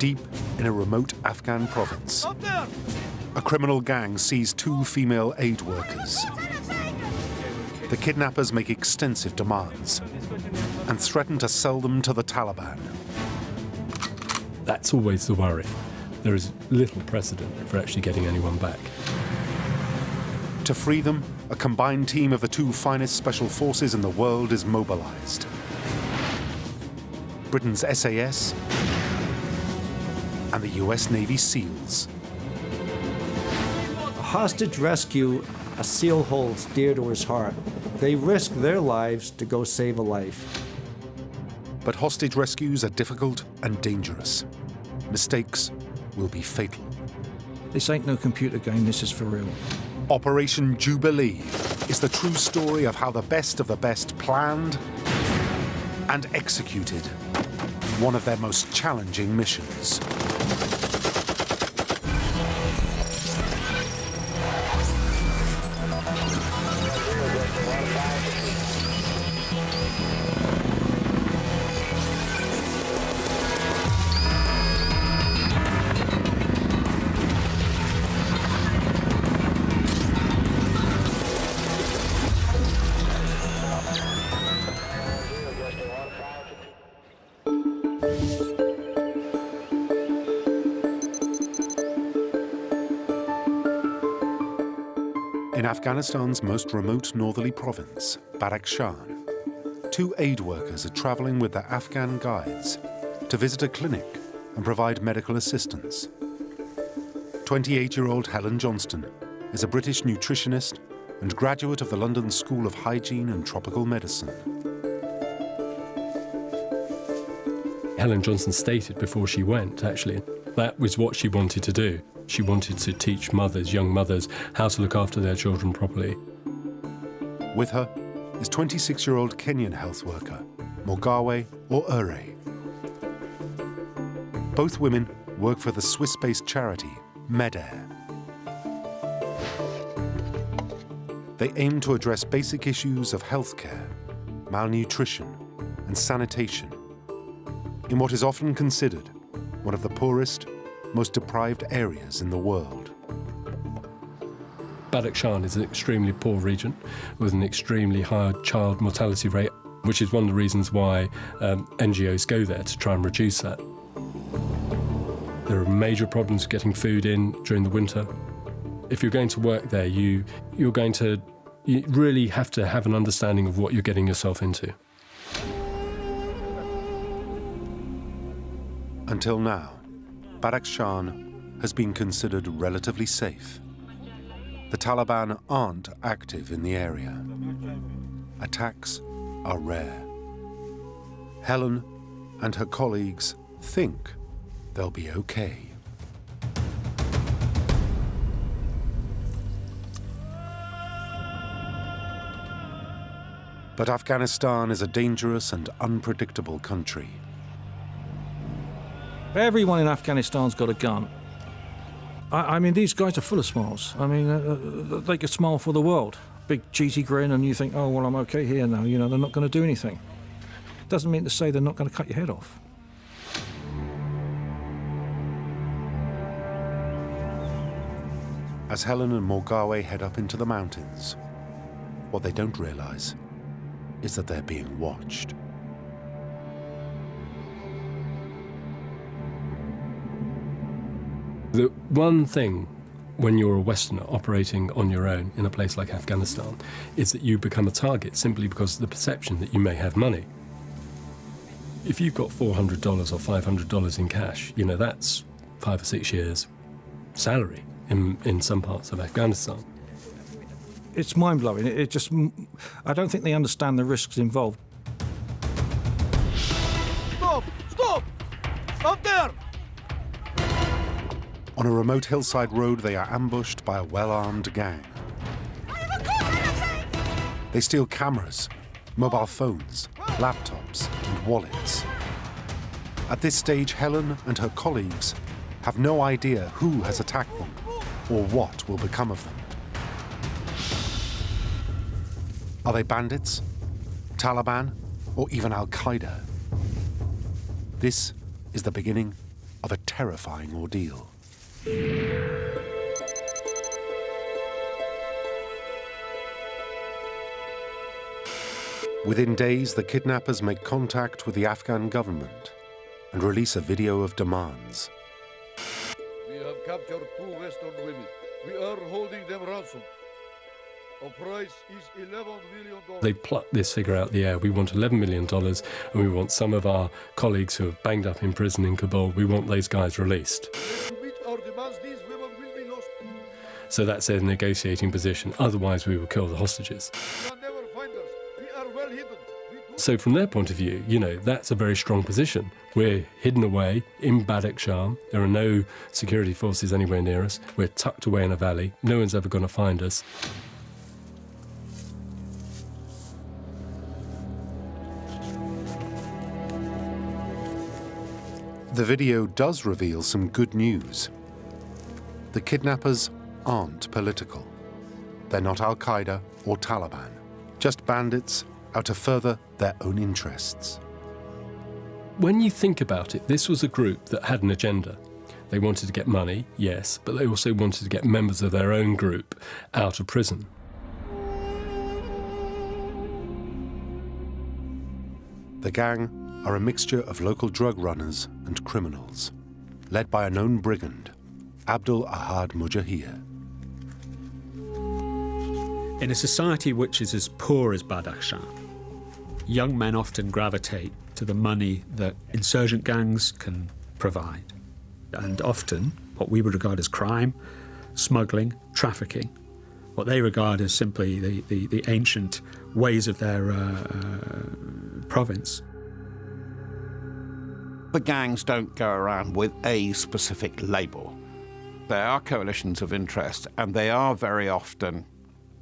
Deep in a remote Afghan province, a criminal gang seized 2 female aid workers. The kidnappers make extensive demands and threaten to sell them to the Taliban. That's always the worry. There is little precedent for actually getting anyone back. To free them, a combined team of the 2 finest special forces in the world is mobilized. Britain's SAS and the US Navy SEALs. A hostage rescue, a SEAL holds dear to his heart. They risk their lives to go save a life. But hostage rescues are difficult and dangerous. Mistakes will be fatal. This ain't no computer game, this is for real. Operation Jubilee is the true story of how the best planned and executed one of their most challenging missions. In Afghanistan's most remote northerly province, Badakhshan, 2 aid workers are traveling with their Afghan guides to visit a clinic and provide medical assistance. 28-year-old Helen Johnston is a British nutritionist and graduate of the London School of Hygiene and Tropical Medicine. Helen Johnston stated before she went, actually, that was what she wanted to do. She wanted to teach mothers, young mothers, how to look after their children properly. With her is 26-year-old Kenyan health worker, Mogawe or Ure. Both women work for the Swiss-based charity MedAir. They aim to address basic issues of healthcare, malnutrition, and sanitation in what is often considered one of the poorest, most deprived areas in the world. Badakhshan is an extremely poor region with an extremely high child mortality rate, which is one of the reasons why NGOs go there to try and reduce that. There are major problems getting food in during the winter. If you're going to work there, you really have to have an understanding of what you're getting yourself into. Until now, Badakhshan has been considered relatively safe. The Taliban aren't active in the area. Attacks are rare. Helen and her colleagues think they'll be okay. But Afghanistan is a dangerous and unpredictable country. Everyone in Afghanistan's got a gun. I mean, these guys are full of smiles. I mean, they could smile for the world. Big cheesy grin, and you think, oh, well, I'm okay here now. You know, they're not going to do anything. Doesn't mean to say they're not going to cut your head off. As Helen and Mogawe head up into the mountains, what they don't realize is that they're being watched. The one thing when you're a Westerner operating on your own in a place like Afghanistan is that you become a target simply because of the perception that you may have money. If you've got $400 or $500 in cash, you know, that's 5 or 6 years' salary in some parts of Afghanistan. It's mind-blowing. I don't think they understand the risks involved. Stop! Stop! Stop there! On a remote hillside road, they are ambushed by a well-armed gang. They steal cameras, mobile phones, laptops, and wallets. At this stage, Helen and her colleagues have no idea who has attacked them or what will become of them. Are they bandits, Taliban, or even Al-Qaeda? This is the beginning of a terrifying ordeal. Within days, the kidnappers make contact with the Afghan government and release a video of demands. We have captured 2 Western women. We are holding them ransom. Our price is $11 million. They plucked this figure out the air. We want $11 million, and we want some of our colleagues who have banged up in prison in Kabul, we want those guys released. To meet our demands, these women will be lost. So that's their negotiating position. Otherwise, we will kill the hostages. You can never find us. We are well hidden. So from their point of view, you know, that's a very strong position. We're hidden away in Badakhshan. There are no security forces anywhere near us. We're tucked away in a valley. No one's ever going to find us. The video does reveal some good news. The kidnappers aren't political. They're not Al-Qaeda or Taliban, just bandits out to further their own interests. When you think about it, this was a group that had an agenda. They wanted to get money, yes, but they also wanted to get members of their own group out of prison. The gang are a mixture of local drug runners and criminals, led by a known brigand, Abdul Ahad Mujahir. In a society which is as poor as Badakhshan, young men often gravitate to the money that insurgent gangs can provide. And often, what we would regard as crime, smuggling, trafficking, what they regard as simply the ancient ways of their province. The gangs don't go around with a specific label. They are coalitions of interest, and they are very often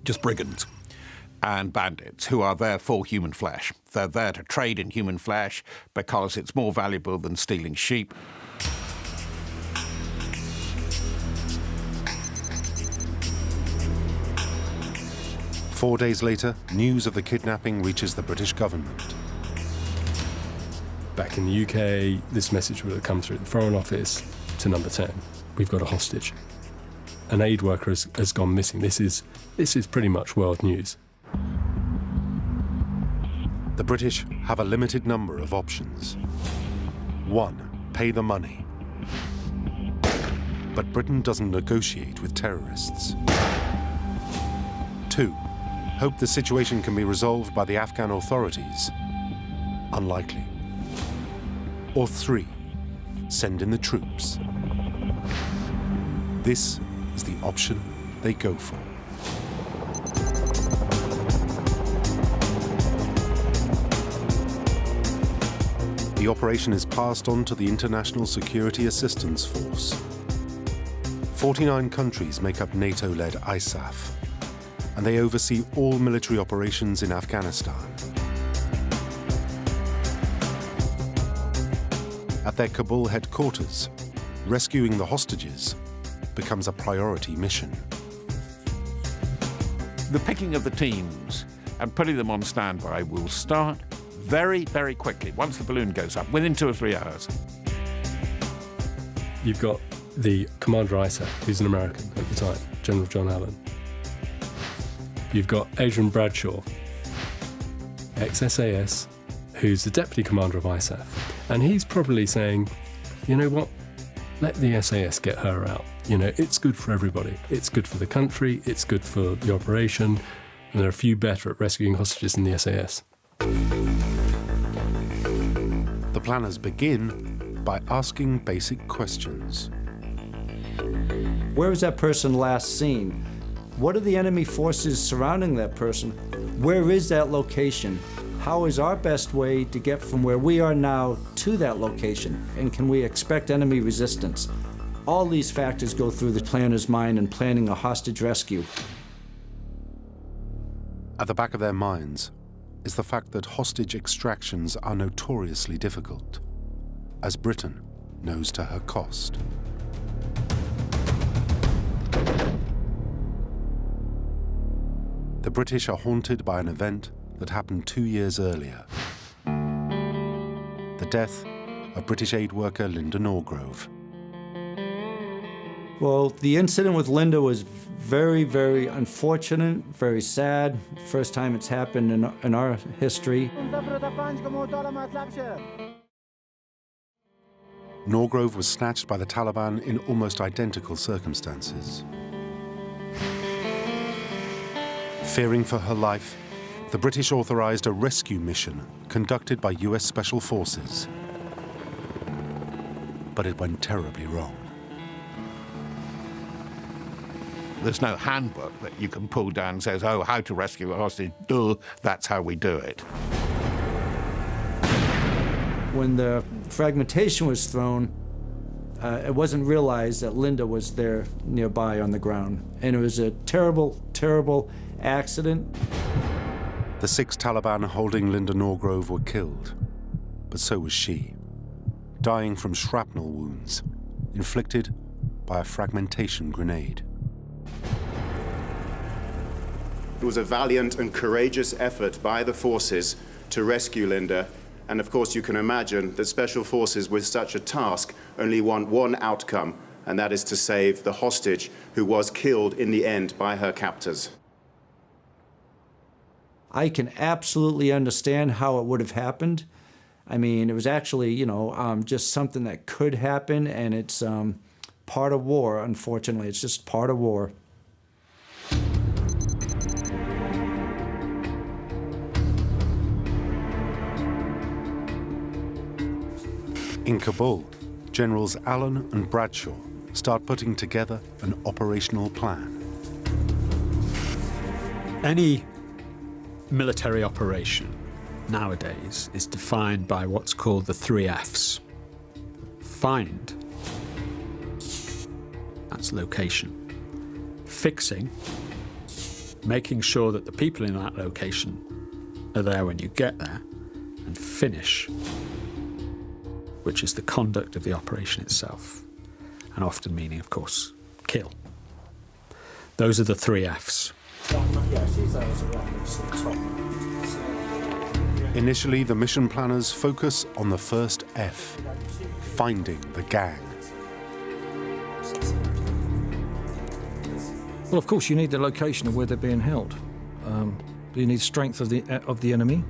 just brigands and bandits who are there for human flesh. They're there to trade in human flesh because it's more valuable than stealing sheep. Four days later, news of the kidnapping reaches the British government. Back in the UK, this message would have come through the Foreign Office to number 10. We've got a hostage. An aid worker has gone missing. This is pretty much world news. The British have a limited number of options. 1, pay the money. But Britain doesn't negotiate with terrorists. 2, hope the situation can be resolved by the Afghan authorities. Unlikely. Or 3, send in the troops. This is the option they go for. The operation is passed on to the International Security Assistance Force. 49 countries make up NATO-led ISAF, and they oversee all military operations in Afghanistan. At their Kabul headquarters, rescuing the hostages becomes a priority mission. The picking of the teams and putting them on standby will start very, very quickly, once the balloon goes up, within 2 or 3 hours. You've got the commander ISAF, who's an American at the time, General John Allen. You've got Adrian Bradshaw, ex-SAS, who's the deputy commander of ISAF. And he's probably saying, you know what, let the SAS get her out. You know, it's good for everybody. It's good for the country, it's good for the operation, and there are a few better at rescuing hostages than the SAS. The planners begin by asking basic questions. Where was that person last seen? What are the enemy forces surrounding that person? Where is that location? How is our best way to get from where we are now to that location? And can we expect enemy resistance? All these factors go through the planner's mind in planning a hostage rescue. At the back of their minds is the fact that hostage extractions are notoriously difficult, as Britain knows to her cost. The British are haunted by an event that happened 2 years earlier. The death of British aid worker Linda Norgrove. Well, the incident with Linda was very, very unfortunate, very sad. First time it's happened in our history. Norgrove was snatched by the Taliban in almost identical circumstances. Fearing for her life, the British authorized a rescue mission conducted by US Special Forces. But it went terribly wrong. There's no handbook that you can pull down and says, oh, how to rescue a hostage. Duh, that's how we do it. When the fragmentation was thrown, it wasn't realized that Linda was there nearby on the ground. And it was a terrible, terrible accident. The 6 Taliban holding Linda Norgrove were killed, but so was she, dying from shrapnel wounds inflicted by a fragmentation grenade. It was a valiant and courageous effort by the forces to rescue Linda. And of course, you can imagine that Special Forces with such a task only want one outcome, and that is to save the hostage who was killed in the end by her captors. I can absolutely understand how it would have happened. I mean, it was actually, just something that could happen, and it's part of war, unfortunately. It's just part of war. In Kabul, Generals Allen and Bradshaw start putting together an operational plan. Any military operation nowadays is defined by what's called the 3 Fs. Find, that's location. Fixing, making sure that the people in that location are there when you get there. And finish, which is the conduct of the operation itself, and often meaning, of course, kill. Those are the 3 Fs. Initially, the mission planners focus on the first F, finding the gang. Well, of course, you need the location of where they're being held. You need strength of the enemy,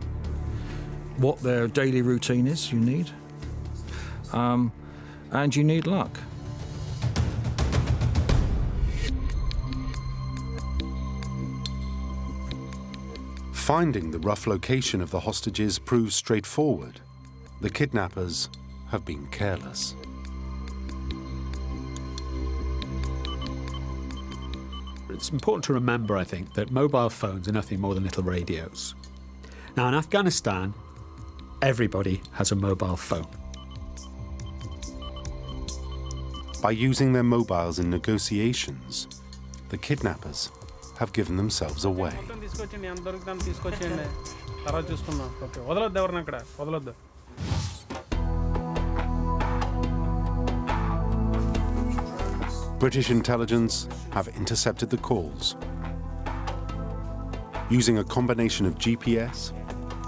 what their daily routine is, you need. And you need luck. Finding the rough location of the hostages proves straightforward. The kidnappers have been careless. It's important to remember, I think, that mobile phones are nothing more than little radios. Now, in Afghanistan, everybody has a mobile phone. By using their mobiles in negotiations, the kidnappers have given themselves away. British intelligence have intercepted the calls. Using a combination of GPS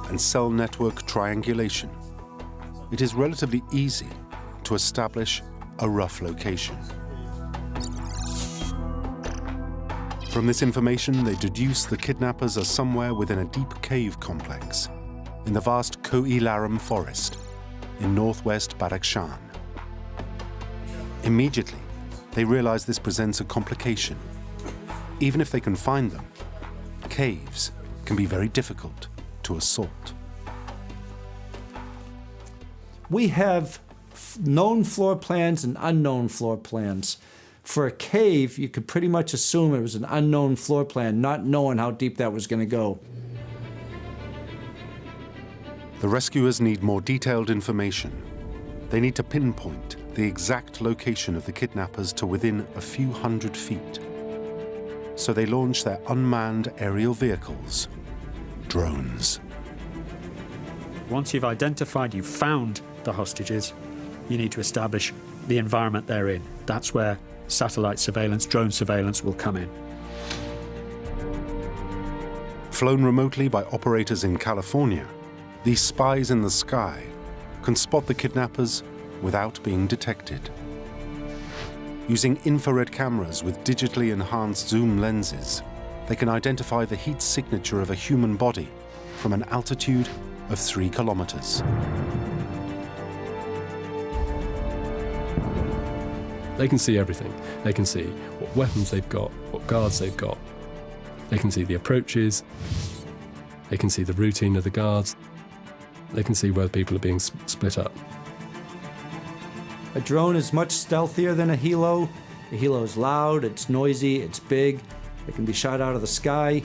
and cell network triangulation, it is relatively easy to establish a rough location. From this information, they deduce the kidnappers are somewhere within a deep cave complex in the vast Koh-i-Laram forest in northwest Badakhshan. Immediately, they realize this presents a complication. Even if they can find them, caves can be very difficult to assault. We have known floor plans and unknown floor plans. For a cave, you could pretty much assume it was an unknown floor plan, not knowing how deep that was going to go. The rescuers need more detailed information. They need to pinpoint the exact location of the kidnappers to within a few hundred feet. So they launch their unmanned aerial vehicles, drones. Once you've identified, you've found the hostages, you need to establish the environment they're in. That's where satellite surveillance, drone surveillance will come in. Flown remotely by operators in California, these spies in the sky can spot the kidnappers without being detected. Using infrared cameras with digitally enhanced zoom lenses, they can identify the heat signature of a human body from an altitude of 3 kilometers. They can see everything. They can see what weapons they've got, what guards they've got. They can see the approaches. They can see the routine of the guards. They can see where people are being split up. A drone is much stealthier than a helo. A helo is loud, it's noisy, it's big. It can be shot out of the sky.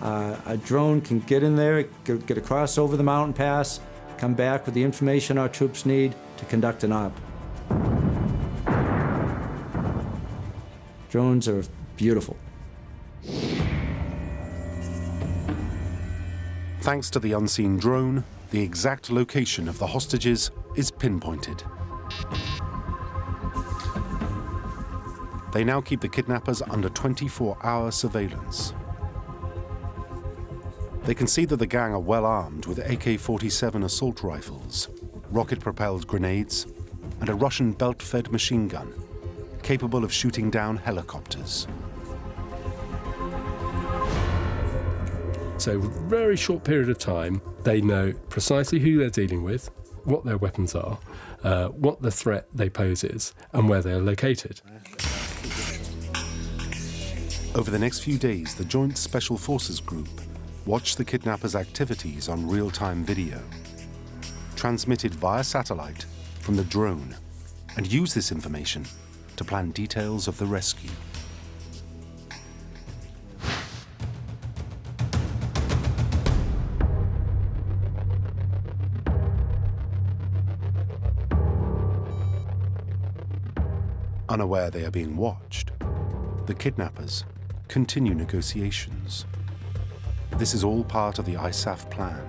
A drone can get in there, get across over the mountain pass, come back with the information our troops need to conduct an op. Drones are beautiful. Thanks to the unseen drone, the exact location of the hostages is pinpointed. They now keep the kidnappers under 24-hour surveillance. They can see that the gang are well armed with AK-47 assault rifles, rocket-propelled grenades, and a Russian belt-fed machine gun, capable of shooting down helicopters. So, in a very short period of time, they know precisely who they're dealing with, what their weapons are, what the threat they pose is, and where they're located. Over the next few days, the Joint Special Forces Group watched the kidnappers' activities on real-time video, transmitted via satellite from the drone, and used this information to plan details of the rescue. Unaware they are being watched, the kidnappers continue negotiations. This is all part of the ISAF plan.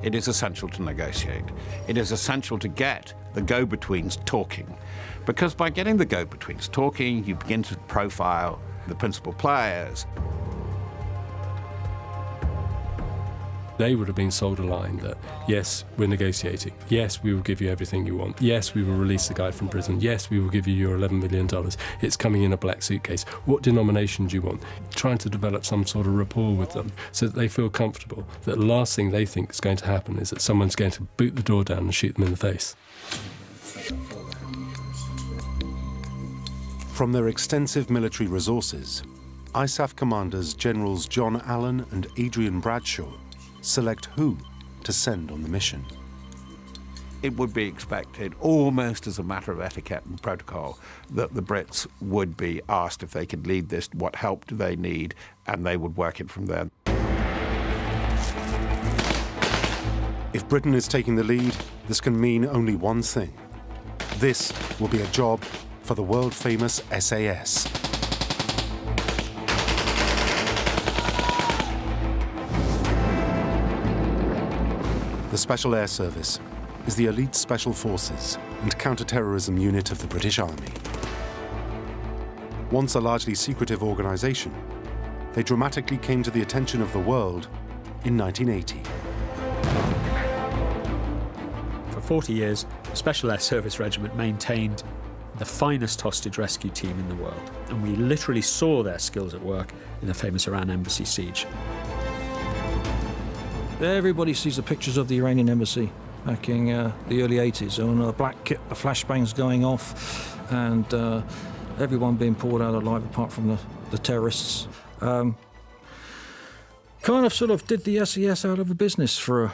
It is essential to negotiate. It is essential to get the go-betweens talking, because by getting the go-betweens talking, you begin to profile the principal players. They would have been sold a line that, yes, we're negotiating. Yes, we will give you everything you want. Yes, we will release the guy from prison. Yes, we will give you your $11 million. It's coming in a black suitcase. What denomination do you want? Trying to develop some sort of rapport with them so that they feel comfortable, that the last thing they think is going to happen is that someone's going to boot the door down and shoot them in the face. From their extensive military resources, ISAF commanders Generals John Allen and Adrian Bradshaw select who to send on the mission. It would be expected, almost as a matter of etiquette and protocol, that the Brits would be asked if they could lead this, what help do they need, and they would work it from there. If Britain is taking the lead, this can mean only one thing. This will be a job for the world-famous SAS. The Special Air Service is the elite special forces and counter-terrorism unit of the British Army. Once a largely secretive organisation, they dramatically came to the attention of the world in 1980. For 40 years, the Special Air Service Regiment maintained the finest hostage rescue team in the world, and we literally saw their skills at work in the famous Iran embassy siege. Everybody sees the pictures of the Iranian embassy back in the early 80s, and a black kit, the flashbangs going off, and everyone being pulled out alive apart from the terrorists. Kind of sort of did the SAS out of a business for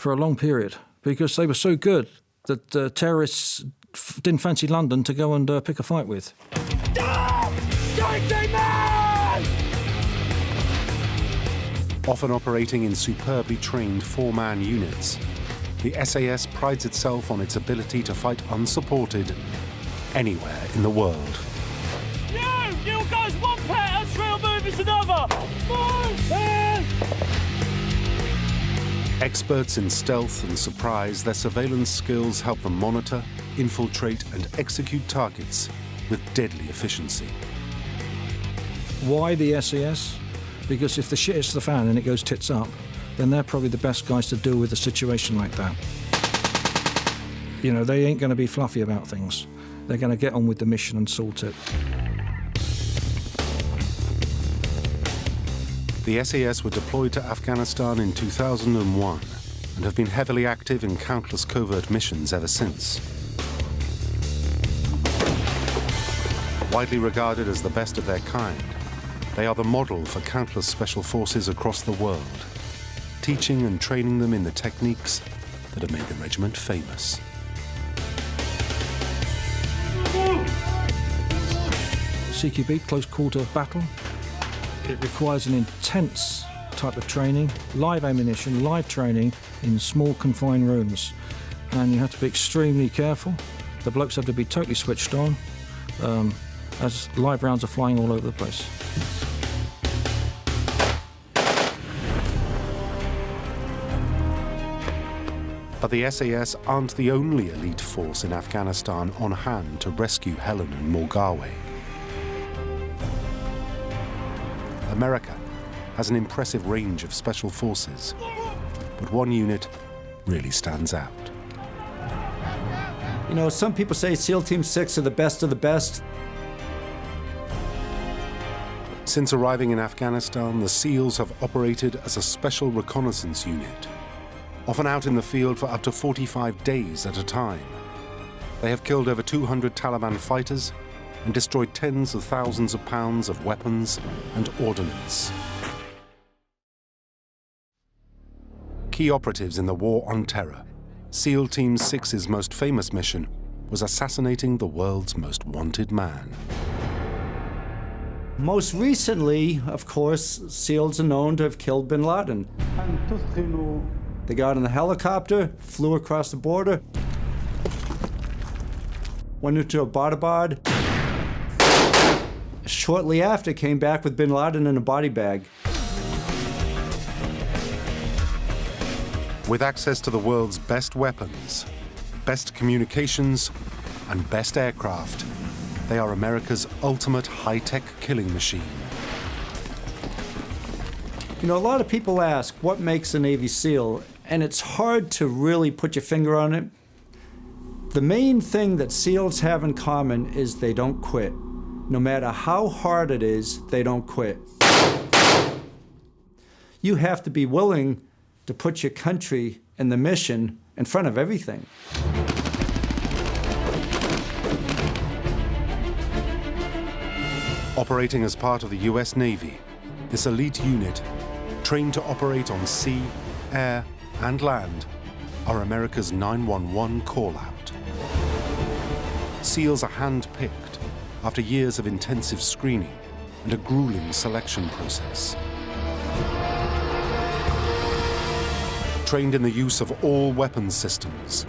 a long period, because they were so good that terrorists didn't fancy London to go and pick a fight with. Often operating in superbly trained four-man units, the SAS prides itself on its ability to fight unsupported anywhere in the world. You guys one pair, a trail move is another! Experts in stealth and surprise, their surveillance skills help them monitor, infiltrate and execute targets with deadly efficiency. Why the SAS? Because if the shit hits the fan and it goes tits up, then they're probably the best guys to deal with a situation like that. You know, they ain't going to be fluffy about things. They're going to get on with the mission and sort it. The SAS were deployed to Afghanistan in 2001 and have been heavily active in countless covert missions ever since. Widely regarded as the best of their kind, they are the model for countless special forces across the world, teaching and training them in the techniques that have made the regiment famous. CQB, close quarter battle. It requires an intense type of training, live ammunition, live training in small confined rooms. And you have to be extremely careful. The blokes have to be totally switched on as live rounds are flying all over the place. But the SAS aren't the only elite force in Afghanistan on hand to rescue Helen and Morgawe. America has an impressive range of special forces, but one unit really stands out. You know, some people say SEAL Team 6 are the best of the best. Since arriving in Afghanistan, the SEALs have operated as a special reconnaissance unit, often out in the field for up to 45 days at a time. They have killed over 200 Taliban fighters and destroyed tens of thousands of pounds of weapons and ordnance. Key operatives in the war on terror, SEAL Team 6's most famous mission was assassinating the world's most wanted man. Most recently, of course, SEALs are known to have killed bin Laden. They got in a helicopter, flew across the border, went into Abbottabad. Shortly after, came back with bin Laden in a body bag. With access to the world's best weapons, best communications, and best aircraft, they are America's ultimate high-tech killing machine. You know, a lot of people ask, what makes a Navy SEAL? And it's hard to really put your finger on it. The main thing that SEALs have in common is they don't quit. No matter how hard it is, they don't quit. You have to be willing to put your country and the mission in front of everything. Operating as part of the US Navy, this elite unit, trained to operate on sea, air, and land, are America's 911 call-out. SEALs are hand-picked after years of intensive screening and a grueling selection process. Trained in the use of all weapons systems.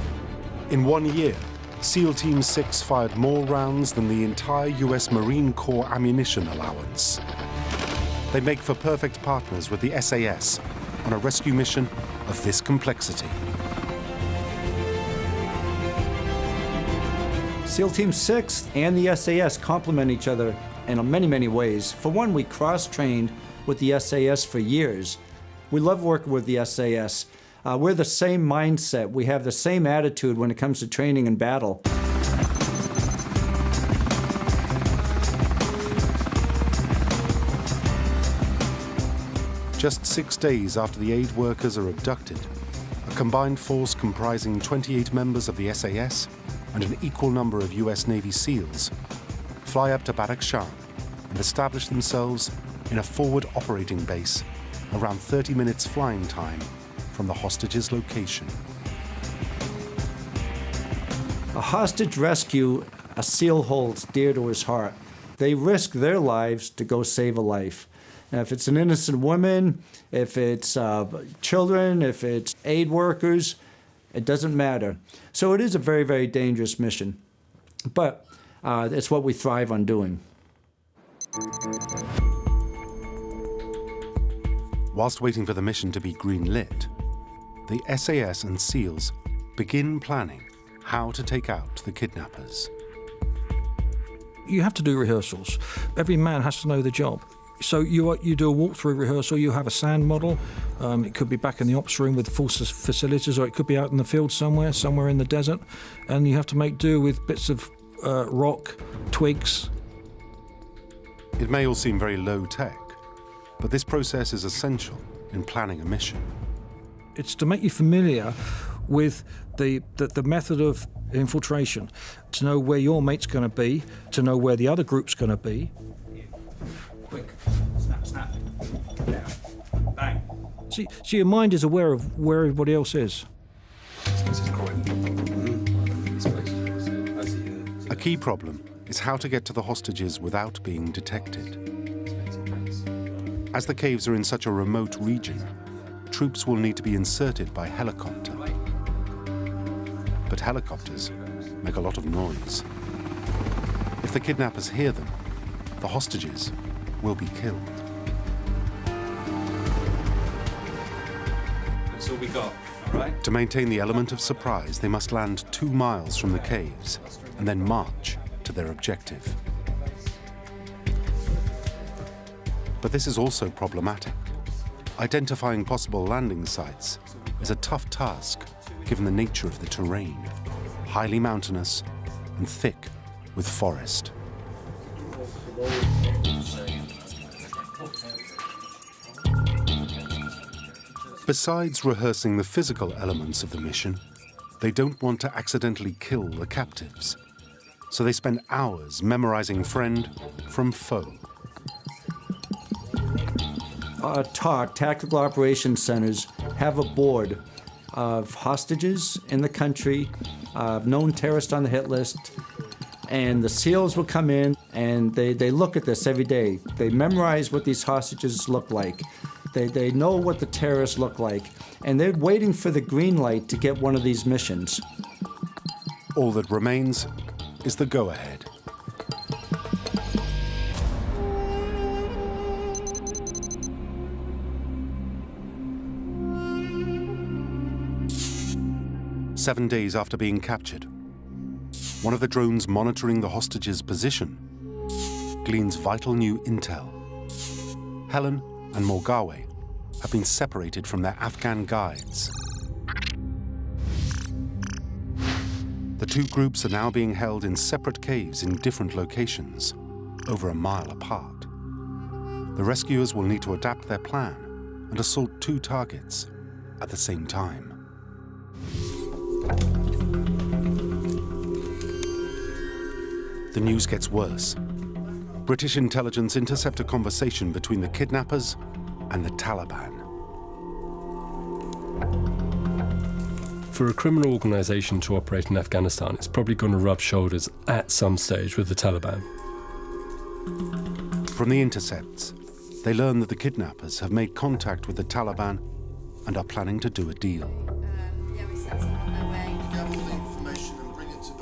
In 1 year, SEAL Team 6 fired more rounds than the entire US Marine Corps ammunition allowance. They make for perfect partners with the SAS on a rescue mission of this complexity. SEAL Team 6 and the SAS complement each other in many, many ways. For one, we cross-trained with the SAS for years. We love working with the SAS. We're the same mindset. We have the same attitude when it comes to training and battle. Just 6 days after the aid workers are abducted, a combined force comprising 28 members of the SAS and an equal number of US Navy SEALs fly up to Badakhshan and establish themselves in a forward operating base around 30 minutes flying time from the hostages' location. A hostage rescue, a SEAL holds dear to his heart. They risk their lives to go save a life. Now, if it's an innocent woman, if it's children, if it's aid workers, it doesn't matter. So it is a very, very dangerous mission. But it's what we thrive on doing. Whilst waiting for the mission to be green-lit, the SAS and SEALs begin planning how to take out the kidnappers. You have to do rehearsals. Every man has to know the job. So you do a walkthrough rehearsal, you have a sand model, it could be back in the ops room with full facilities, or it could be out in the field somewhere in the desert, and you have to make do with bits of rock, twigs. It may all seem very low tech, but this process is essential in planning a mission. It's to make you familiar with the method of infiltration, to know where your mate's going to be, to know where the other group's going to be. Quick, snap, down, bang. See, your mind is aware of where everybody else is. A key problem is how to get to the hostages without being detected. As the caves are in such a remote region, troops will need to be inserted by helicopter. But helicopters make a lot of noise. If the kidnappers hear them, the hostages will be killed. That's all we got, all right? To maintain the element of surprise, they must land 2 miles from the caves and then march to their objective. But this is also problematic. Identifying possible landing sites is a tough task given the nature of the terrain, highly mountainous and thick with forest. Besides rehearsing the physical elements of the mission, they don't want to accidentally kill the captives. So they spend hours memorizing friend from foe. Tactical operations centers have a board of hostages in the country, known terrorists on the hit list, and the SEALs will come in and they look at this every day. They memorize what these hostages look like. They know what the terrorists look like, and they're waiting for the green light to get one of these missions. All that remains is the go-ahead. Seven days after being captured, one of the drones monitoring the hostages' position gleans vital new intel. Helen and Morgawe have been separated from their Afghan guides. The two groups are now being held in separate caves in different locations, over a mile apart. The rescuers will need to adapt their plan and assault 2 targets at the same time. The news gets worse. British intelligence intercept a conversation between the kidnappers and the Taliban. For a criminal organisation to operate in Afghanistan, it's probably going to rub shoulders at some stage with the Taliban. From the intercepts, they learn that the kidnappers have made contact with the Taliban and are planning to do a deal.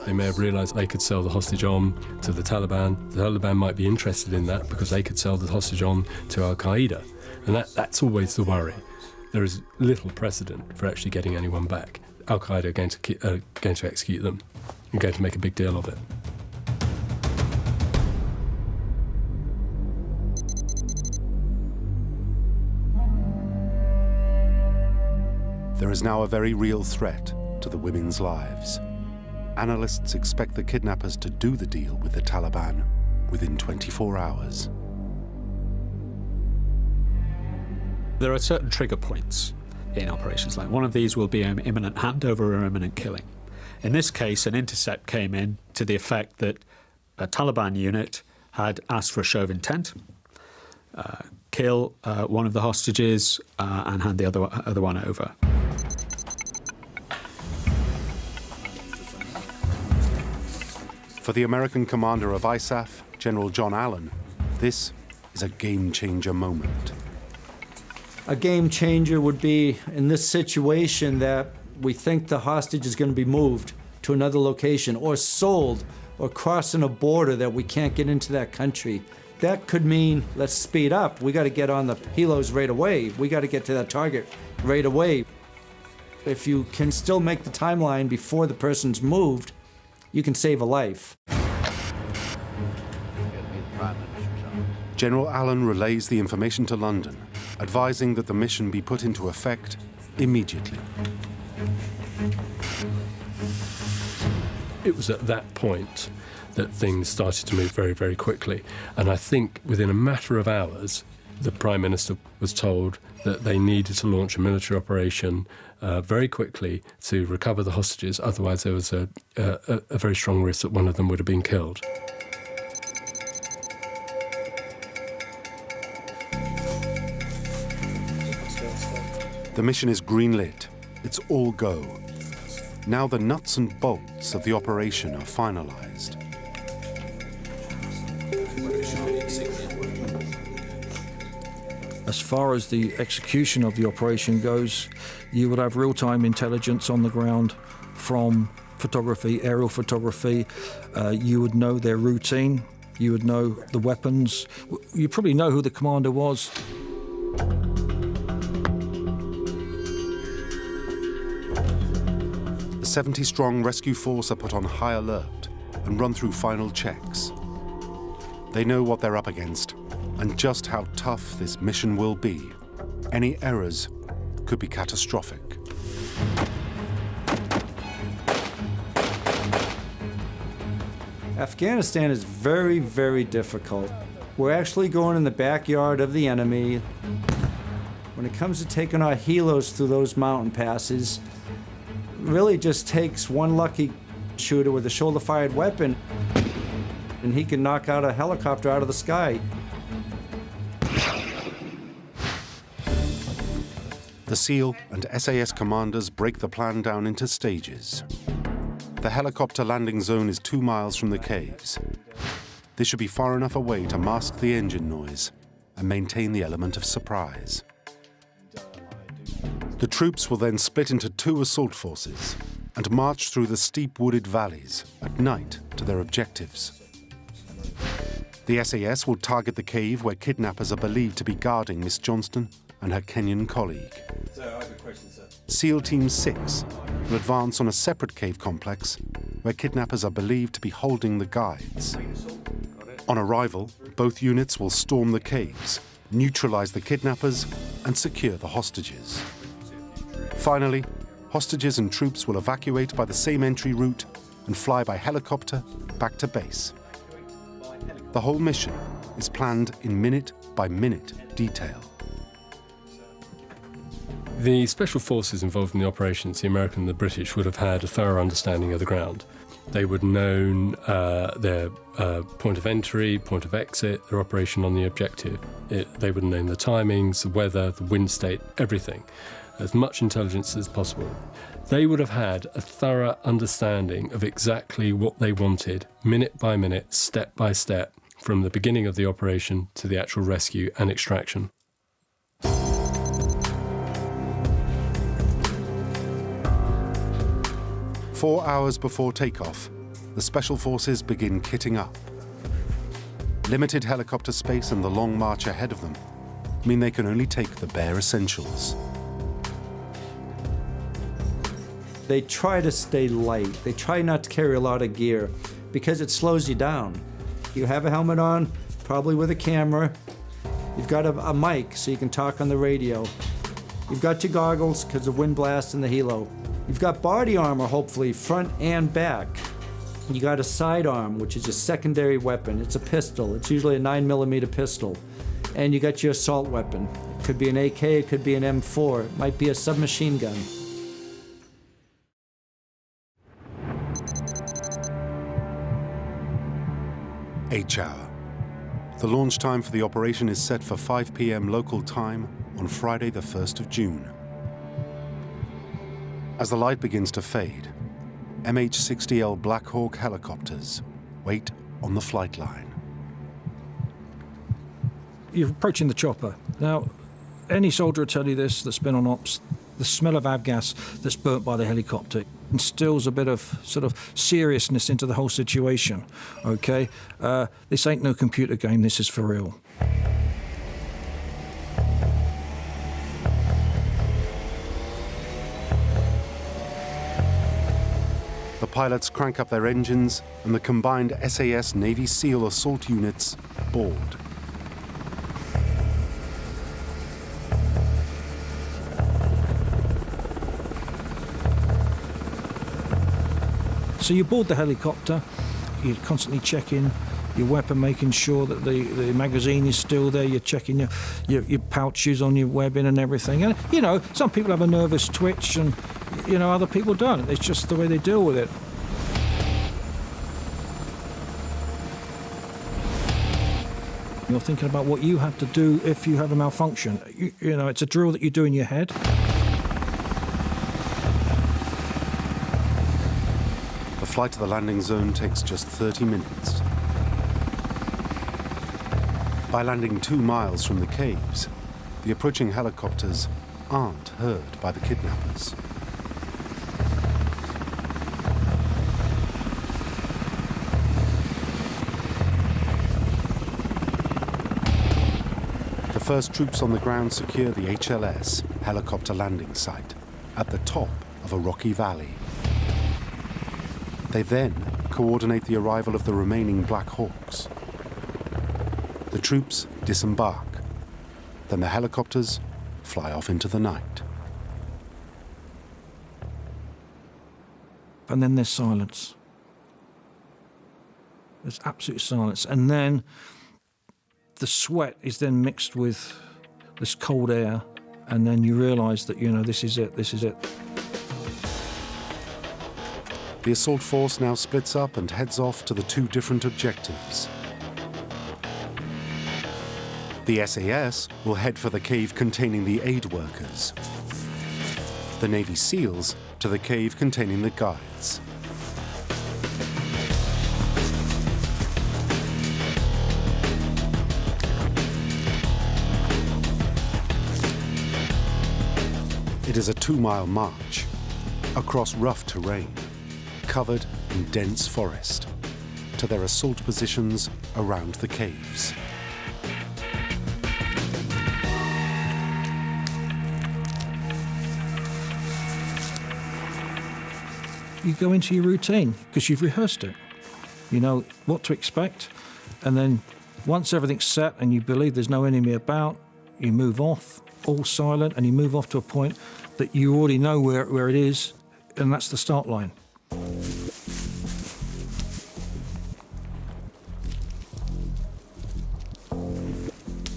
They may have realised they could sell the hostage on to the Taliban. The Taliban might be interested in that because they could sell the hostage on to Al-Qaeda. And that's always the worry. There is little precedent for actually getting anyone back. Al-Qaeda are going to execute them and going to make a big deal of it. There is now a very real threat to the women's lives. Analysts expect the kidnappers to do the deal with the Taliban within 24 hours. There are certain trigger points in operations like one of these will be an imminent handover or imminent killing. In this case, an intercept came in to the effect that a Taliban unit had asked for a show of intent, kill one of the hostages and hand the other one over. For the American commander of ISAF, General John Allen, this is a game-changer moment. A game changer would be in this situation that we think the hostage is going to be moved to another location or sold or crossing a border that we can't get into that country. That could mean, let's speed up. We got to get on the helos right away. We got to get to that target right away. If you can still make the timeline before the person's moved, you can save a life. General Allen relays the information to London, advising that the mission be put into effect immediately. It was at that point that things started to move very, very quickly. And I think within a matter of hours, the Prime Minister was told that they needed to launch a military operation very quickly to recover the hostages. Otherwise, there was a very strong risk that one of them would have been killed. The mission is greenlit. It's all go. Now the nuts and bolts of the operation are finalized. As far as the execution of the operation goes, you would have real-time intelligence on the ground from photography, aerial photography. You would know their routine. You would know the weapons. You probably know who the commander was. The 70-strong rescue force are put on high alert and run through final checks. They know what they're up against and just how tough this mission will be. Any errors could be catastrophic. Afghanistan is very, very difficult. We're actually going in the backyard of the enemy. When it comes to taking our helos through those mountain passes, it really just takes one lucky shooter with a shoulder-fired weapon, and he can knock out a helicopter out of the sky. The SEAL and SAS commanders break the plan down into stages. The helicopter landing zone is 2 miles from the caves. This should be far enough away to mask the engine noise and maintain the element of surprise. The troops will then split into 2 assault forces and march through the steep wooded valleys at night to their objectives. The SAS will target the cave where kidnappers are believed to be guarding Miss Johnston and her Kenyan colleague. Sir, I have a question, sir. SEAL Team 6 will advance on a separate cave complex where kidnappers are believed to be holding the guides. On arrival, both units will storm the caves, neutralize the kidnappers, and secure the hostages. Finally, hostages and troops will evacuate by the same entry route and fly by helicopter back to base. The whole mission is planned in minute-by-minute detail. The special forces involved in the operations, the American and the British, would have had a thorough understanding of the ground. They would have known their point of entry, point of exit, their operation on the objective. They would have known the timings, the weather, the wind state, everything. As much intelligence as possible. They would have had a thorough understanding of exactly what they wanted, minute by minute, step by step, from the beginning of the operation to the actual rescue and extraction. Four hours before takeoff, the Special Forces begin kitting up. Limited helicopter space and the long march ahead of them mean they can only take the bare essentials. They try to stay light. They try not to carry a lot of gear because it slows you down. You have a helmet on, probably with a camera. You've got a mic so you can talk on the radio. You've got your goggles because of wind blast and the helo. You've got body armor, hopefully, front and back. You got a sidearm, which is a secondary weapon. It's a pistol. It's usually a 9mm pistol. And you got your assault weapon. It could be an AK, it could be an M4, it might be a submachine gun. H-hour. The launch time for the operation is set for 5 p.m. local time on Friday the 1st of June. As the light begins to fade, MH-60L Black Hawk helicopters wait on the flight line. You're approaching the chopper. Now, any soldier will tell you this that's been on ops, the smell of avgas that's burnt by the helicopter instills a bit of sort of seriousness into the whole situation, okay? This ain't no computer game, this is for real. The pilots crank up their engines and the combined SAS Navy SEAL assault units board. So you board the helicopter, you're constantly checking your weapon, making sure that the magazine is still there, you're checking your pouches on your webbing and everything. And, you know, some people have a nervous twitch and, you know, other people don't. It's just the way they deal with it. You're thinking about what you have to do if you have a malfunction. You know, it's a drill that you do in your head. The flight to the landing zone takes just 30 minutes. By landing 2 miles from the caves, the approaching helicopters aren't heard by the kidnappers. The first troops on the ground secure the HLS helicopter landing site at the top of a rocky valley. They then coordinate the arrival of the remaining Black Hawks. The troops disembark. Then the helicopters fly off into the night. And then there's silence. There's absolute silence. And then the sweat is then mixed with this cold air. And then you realise that, you know, this is it, this is it. The assault force now splits up and heads off to the 2 different objectives. The SAS will head for the cave containing the aid workers. The Navy SEALs to the cave containing the guides. It is a 2-mile march across rough terrain, covered in dense forest, to their assault positions around the caves. You go into your routine because you've rehearsed it. You know what to expect, and then once everything's set and you believe there's no enemy about, you move off, all silent, and you move off to a point that you already know where it is, and that's the start line.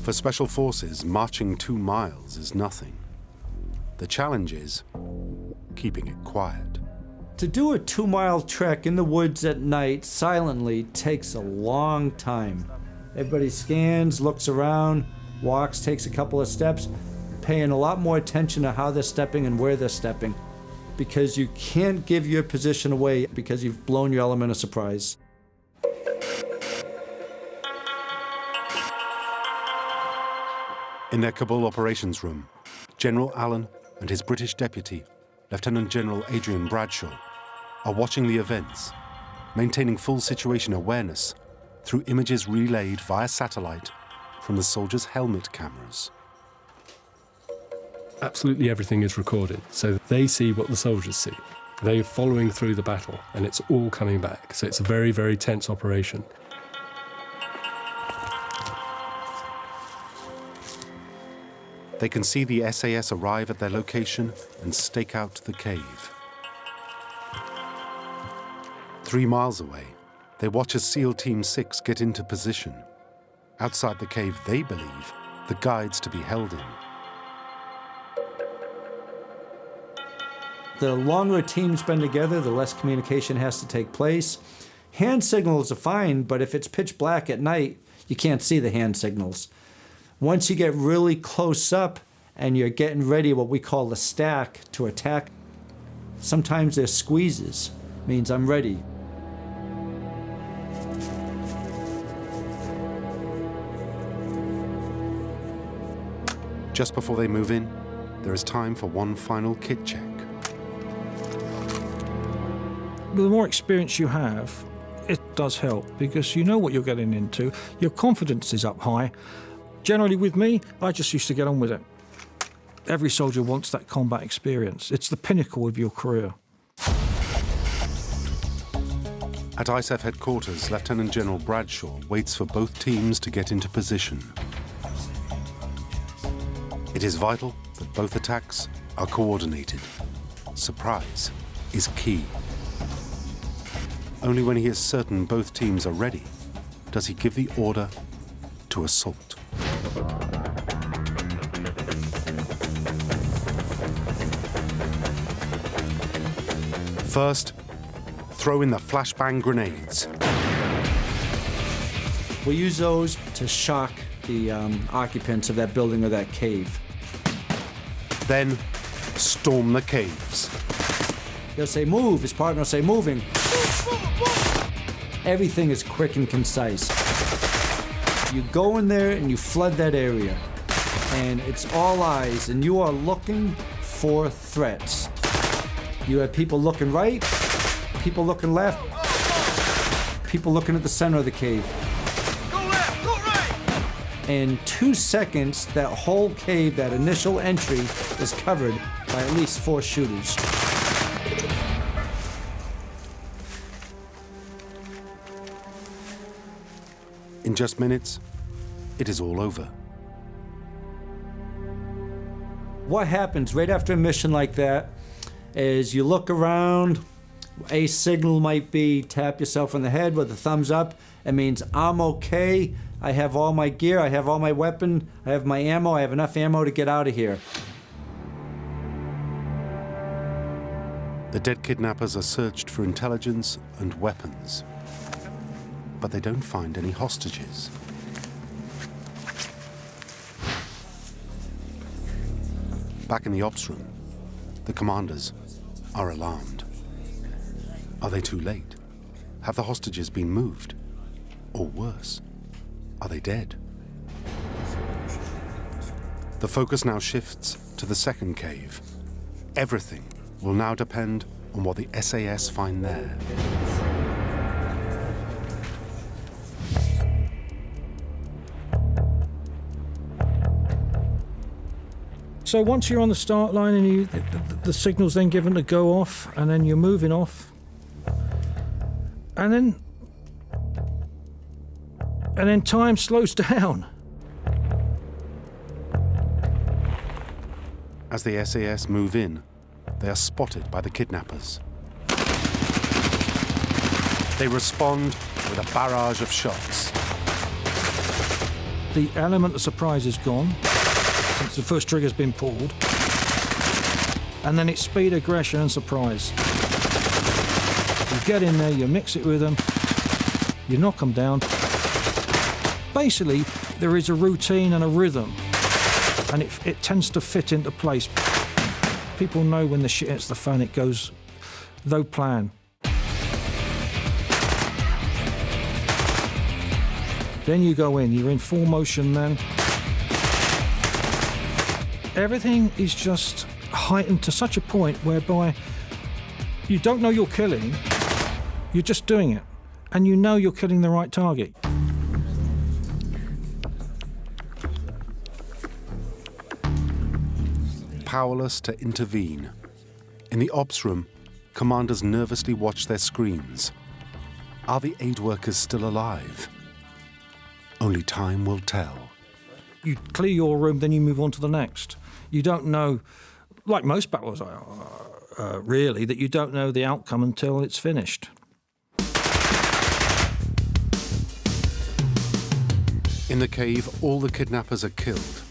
For Special Forces, marching 2 miles is nothing. The challenge is keeping it quiet. To do a 2-mile trek in the woods at night silently takes a long time. Everybody scans, looks around, walks, takes a couple of steps, paying a lot more attention to how they're stepping and where they're stepping, because you can't give your position away because you've blown your element of surprise. In their Kabul operations room, General Allen and his British deputy, Lieutenant General Adrian Bradshaw, are watching the events, maintaining full situation awareness through images relayed via satellite from the soldiers' helmet cameras. Absolutely everything is recorded, so they see what the soldiers see. They're following through the battle, and it's all coming back. So it's a very, very tense operation. They can see the SAS arrive at their location and stake out the cave. 3 miles away, they watch as SEAL Team 6 get into position. Outside the cave, they believe the guides to be held in. The longer a team's been together, the less communication has to take place. Hand signals are fine, but if it's pitch black at night, you can't see the hand signals. Once you get really close up and you're getting ready, what we call the stack, to attack, sometimes there's squeezes, means I'm ready. Just before they move in, there is time for one final kit check. The more experience you have, it does help because you know what you're getting into. Your confidence is up high. Generally with me, I just used to get on with it. Every soldier wants that combat experience. It's the pinnacle of your career. At ISAF headquarters, Lieutenant General Bradshaw waits for both teams to get into position. It is vital that both attacks are coordinated. Surprise is key. Only when he is certain both teams are ready does he give the order to assault. First, throw in the flashbang grenades. We use those to shock the occupants of that building or that cave. Then, storm the caves. He'll say move, his partner will say moving. Everything is quick and concise. You go in there and you flood that area, and it's all eyes, and you are looking for threats. You have people looking right, people looking left, people looking at the center of the cave. Go left, go right! In 2 seconds, that whole cave, that initial entry, is covered by at least 4 shooters. In just minutes, it is all over. What happens right after a mission like that is you look around, a signal might be tap yourself on the head with a thumbs up. It means I'm okay, I have all my gear, I have all my weapon, I have my ammo, I have enough ammo to get out of here. The dead kidnappers are searched for intelligence and weapons, but they don't find any hostages. Back in the ops room, the commanders are alarmed. Are they too late? Have the hostages been moved? Or worse, are they dead? The focus now shifts to the second cave. Everything will now depend on what the SAS find there. So once you're on the start line and the signal's then given to go off, and then you're moving off, and then time slows down. As the SAS move in, they are spotted by the kidnappers. They respond with a barrage of shots. The element of surprise is gone since the first trigger's been pulled, and then it's speed, aggression and surprise. You get in there, you mix it with them, you knock them down. Basically, there is a routine and a rhythm, and it tends to fit into place. People know when the shit hits the fan, it goes, though plan. Then you go in, you're in full motion then. Everything is just heightened to such a point whereby you don't know you're killing, you're just doing it, and you know you're killing the right target. Powerless to intervene, in the ops room, commanders nervously watch their screens. Are the aid workers still alive? Only time will tell. You clear your room, then you move on to the next. You don't know, like most battles really, that you don't know the outcome until it's finished. In the cave, all the kidnappers are killed.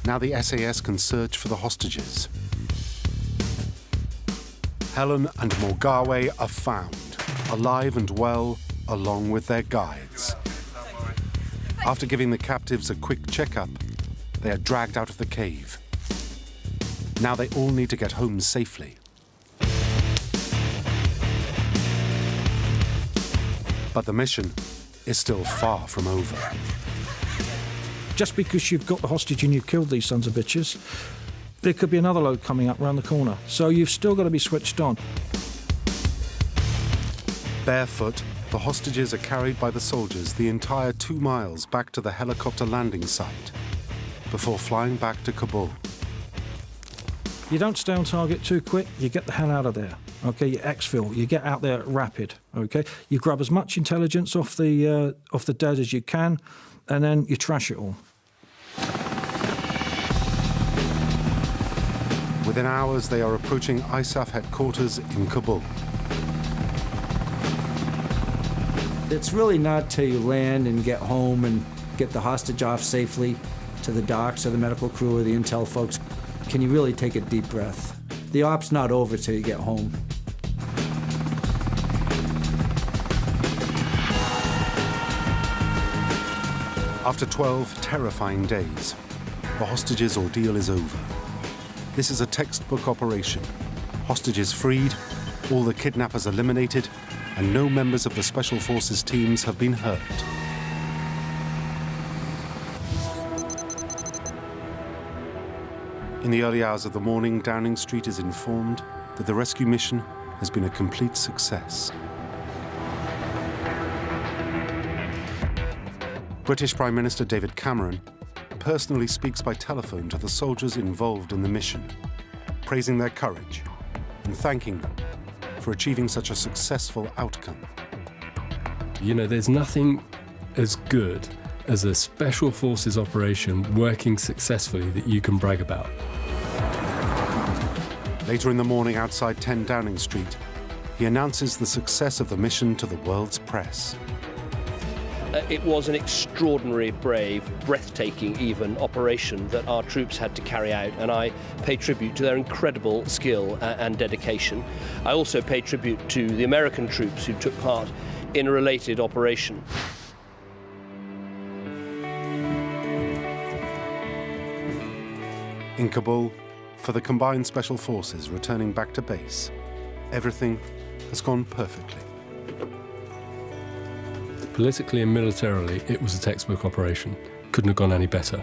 Now the SAS can search for the hostages. Helen and Morgawe are found, alive and well, along with their guides. After giving the captives a quick checkup, they are dragged out of the cave. Now they all need to get home safely. But the mission is still far from over. Just because you've got the hostage and you've killed these sons of bitches, there could be another load coming up around the corner. So you've still got to be switched on. Barefoot, the hostages are carried by the soldiers the entire 2 miles back to the helicopter landing site before flying back to Kabul. You don't stay on target too quick, you get the hell out of there. Okay, you exfil, you get out there rapid. Okay, you grab as much intelligence off the dead as you can, and then you trash it all. Within hours, they are approaching ISAF headquarters in Kabul. It's really not till you land and get home and get the hostage off safely to the docks or the medical crew or the intel folks can you really take a deep breath. The op's not over till you get home. After 12 terrifying days, the hostages' ordeal is over. This is a textbook operation. Hostages freed, all the kidnappers eliminated, and no members of the Special Forces teams have been hurt. In the early hours of the morning, Downing Street is informed that the rescue mission has been a complete success. British Prime Minister David Cameron personally speaks by telephone to the soldiers involved in the mission, praising their courage and thanking them for achieving such a successful outcome. You know, there's nothing as good as a special forces operation working successfully that you can brag about. Later in the morning outside 10 Downing Street, he announces the success of the mission to the world's press. It was an extraordinary, brave, breathtaking even operation that our troops had to carry out, and I pay tribute to their incredible skill and dedication. I also pay tribute to the American troops who took part in a related operation. In Kabul, for the combined special forces returning back to base, everything has gone perfectly. Politically and militarily, it was a textbook operation. Couldn't have gone any better.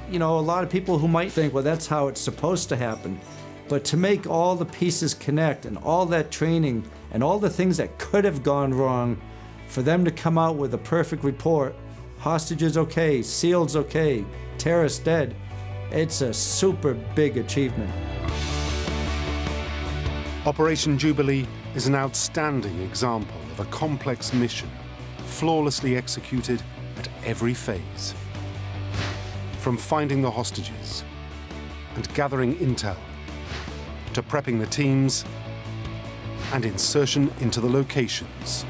You know, a lot of people who might think, well, that's how it's supposed to happen. But to make all the pieces connect and all that training and all the things that could have gone wrong, for them to come out with a perfect report, hostages okay, SEALs okay, terrorists dead, it's a super big achievement. Operation Jubilee is an outstanding example of a complex mission, flawlessly executed at every phase. From finding the hostages and gathering intel, to prepping the teams and insertion into the locations,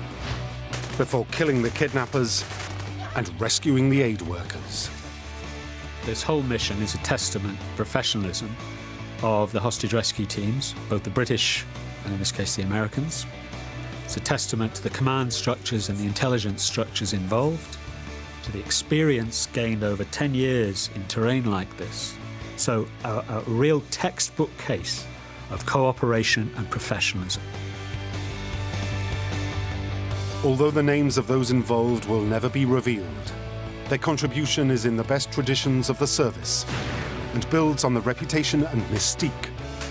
before killing the kidnappers and rescuing the aid workers. This whole mission is a testament to professionalism of the hostage rescue teams, both the British and in this case the Americans. It's a testament to the command structures and the intelligence structures involved, to the experience gained over 10 years in terrain like this. So a real textbook case of cooperation and professionalism. Although the names of those involved will never be revealed, their contribution is in the best traditions of the service and builds on the reputation and mystique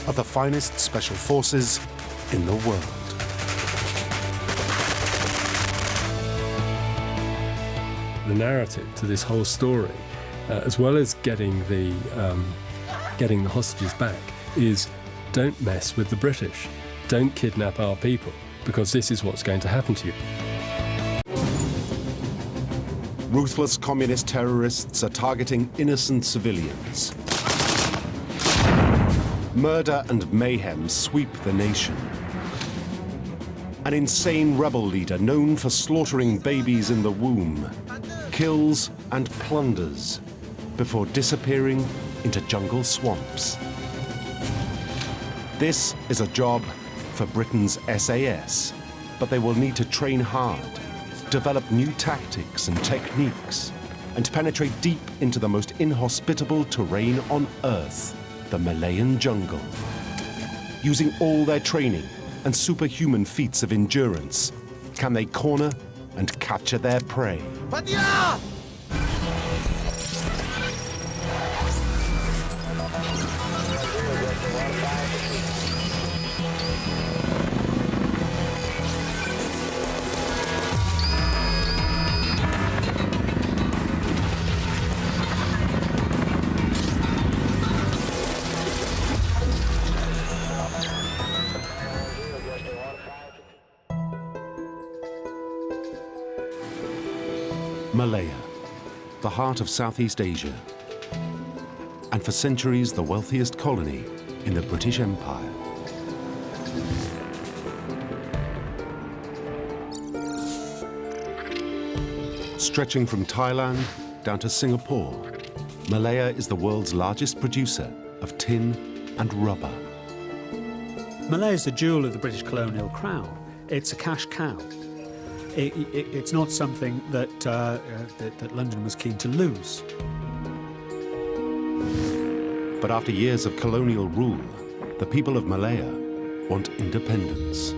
of the finest special forces in the world. The narrative to this whole story, as well as getting the hostages back, is don't mess with the British. Don't kidnap our people, because this is what's going to happen to you. Ruthless communist terrorists are targeting innocent civilians. Murder and mayhem sweep the nation. An insane rebel leader known for slaughtering babies in the womb kills and plunders before disappearing into jungle swamps. This is a job for Britain's SAS, but they will need to train hard, develop new tactics and techniques, and penetrate deep into the most inhospitable terrain on Earth, the Malayan jungle. Using all their training and superhuman feats of endurance, can they corner and capture their prey? Malaya, the heart of Southeast Asia, and for centuries the wealthiest colony in the British Empire. Stretching from Thailand down to Singapore, Malaya is the world's largest producer of tin and rubber. Malaya is the jewel of the British colonial crown. It's a cash cow. It's not something that London was keen to lose. But after years of colonial rule, the people of Malaya want independence.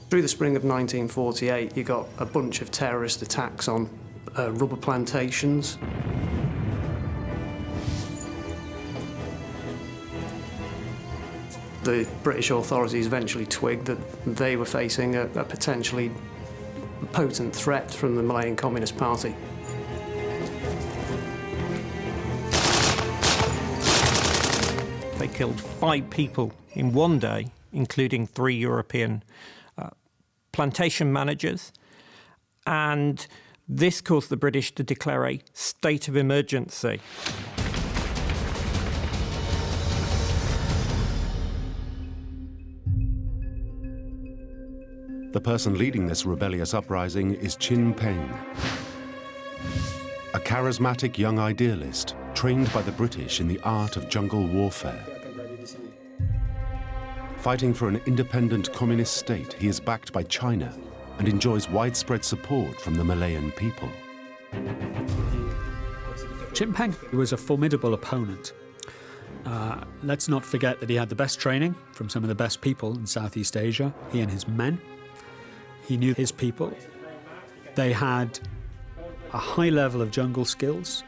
Through the spring of 1948, you got a bunch of terrorist attacks on rubber plantations. The British authorities eventually twigged that they were facing a potentially potent threat from the Malayan Communist Party. They killed 5 people in one day, including 3 European plantation managers, and this caused the British to declare a state of emergency. The person leading this rebellious uprising is Chin Peng, a charismatic young idealist trained by the British in the art of jungle warfare. Fighting for an independent communist state, he is backed by China and enjoys widespread support from the Malayan people. Chin Peng was a formidable opponent. Let's not forget that he had the best training from some of the best people in Southeast Asia, he and his men. He knew his people. They had a high level of jungle skills.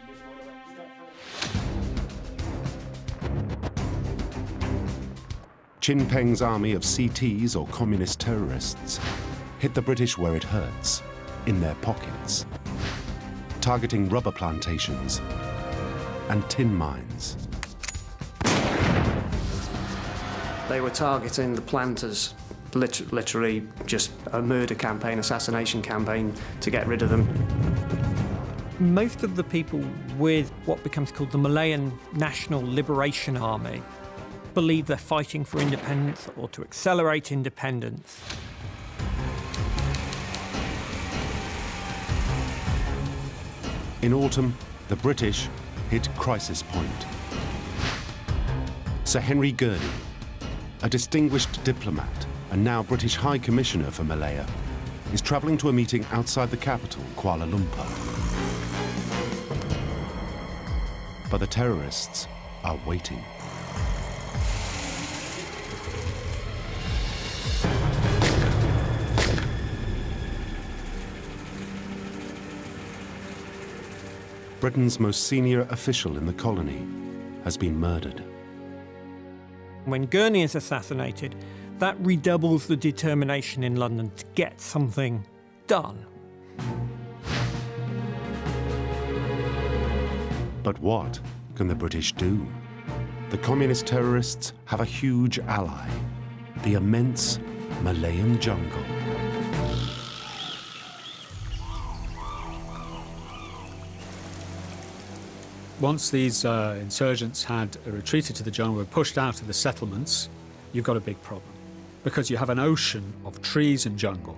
Chin Peng's army of CTs, or communist terrorists, hit the British where it hurts, in their pockets, targeting rubber plantations and tin mines. They were targeting the planters, literally just a murder campaign, assassination campaign to get rid of them. Most of the people with what becomes called the Malayan National Liberation Army believe they're fighting for independence or to accelerate independence. In autumn, the British hit crisis point. Sir Henry Gurney, a distinguished diplomat and now British High Commissioner for Malaya, is travelling to a meeting outside the capital, Kuala Lumpur. But the terrorists are waiting. Britain's most senior official in the colony has been murdered. When Gurney is assassinated, that redoubles the determination in London to get something done. But what can the British do? The communist terrorists have a huge ally, the immense Malayan jungle. Once these insurgents had retreated to the jungle, were pushed out of the settlements, you've got a big problem. Because you have an ocean of trees and jungle,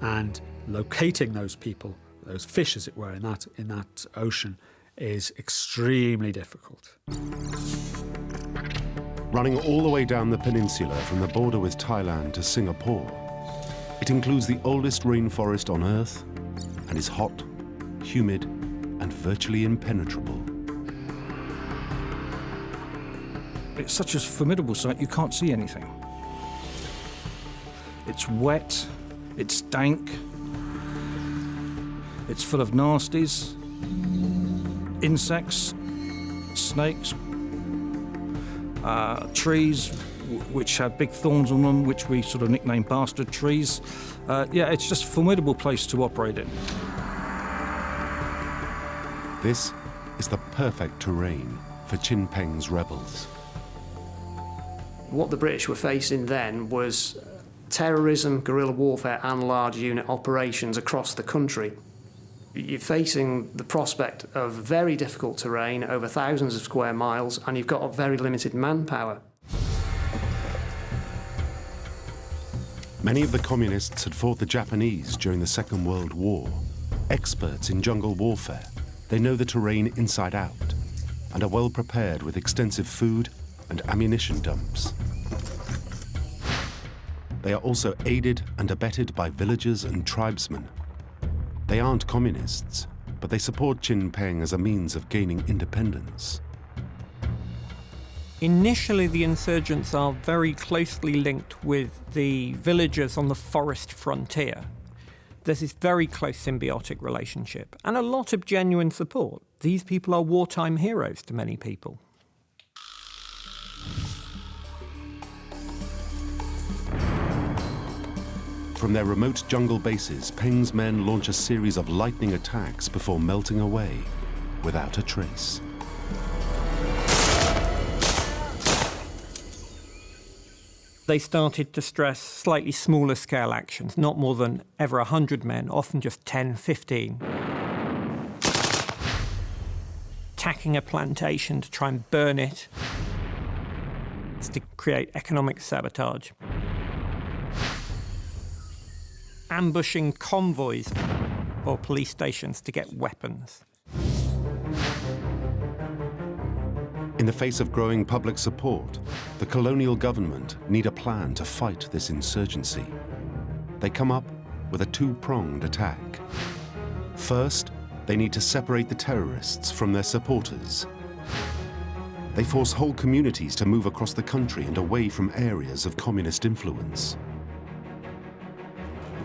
and locating those people, those fish as it were, in that ocean is extremely difficult. Running all the way down the peninsula from the border with Thailand to Singapore, it includes the oldest rainforest on Earth and is hot, humid, and virtually impenetrable. It's such a formidable sight, you can't see anything. It's wet, it's dank, it's full of nasties, insects, snakes, trees which have big thorns on them, which we sort of nickname bastard trees. Yeah, it's just a formidable place to operate in. This is the perfect terrain for Chin Peng's rebels. What the British were facing then was terrorism, guerrilla warfare and large unit operations across the country. You're facing the prospect of very difficult terrain over thousands of square miles, and you've got very limited manpower. Many of the communists had fought the Japanese during the Second World War. Experts in jungle warfare, they know the terrain inside out and are well prepared with extensive food and ammunition dumps. They are also aided and abetted by villagers and tribesmen. They aren't communists, but they support Jinping as a means of gaining independence. Initially, the insurgents are very closely linked with the villagers on the forest frontier. There's this very close symbiotic relationship and a lot of genuine support. These people are wartime heroes to many people. From their remote jungle bases, Peng's men launch a series of lightning attacks before melting away without a trace. They started to stress slightly smaller scale actions, not more than ever 100 men, often just 10, 15. Attacking a plantation to try and burn it, to create economic sabotage. Ambushing convoys or police stations to get weapons. In the face of growing public support, the colonial government need a plan to fight this insurgency. They come up with a two-pronged attack. First, they need to separate the terrorists from their supporters. They force whole communities to move across the country and away from areas of communist influence.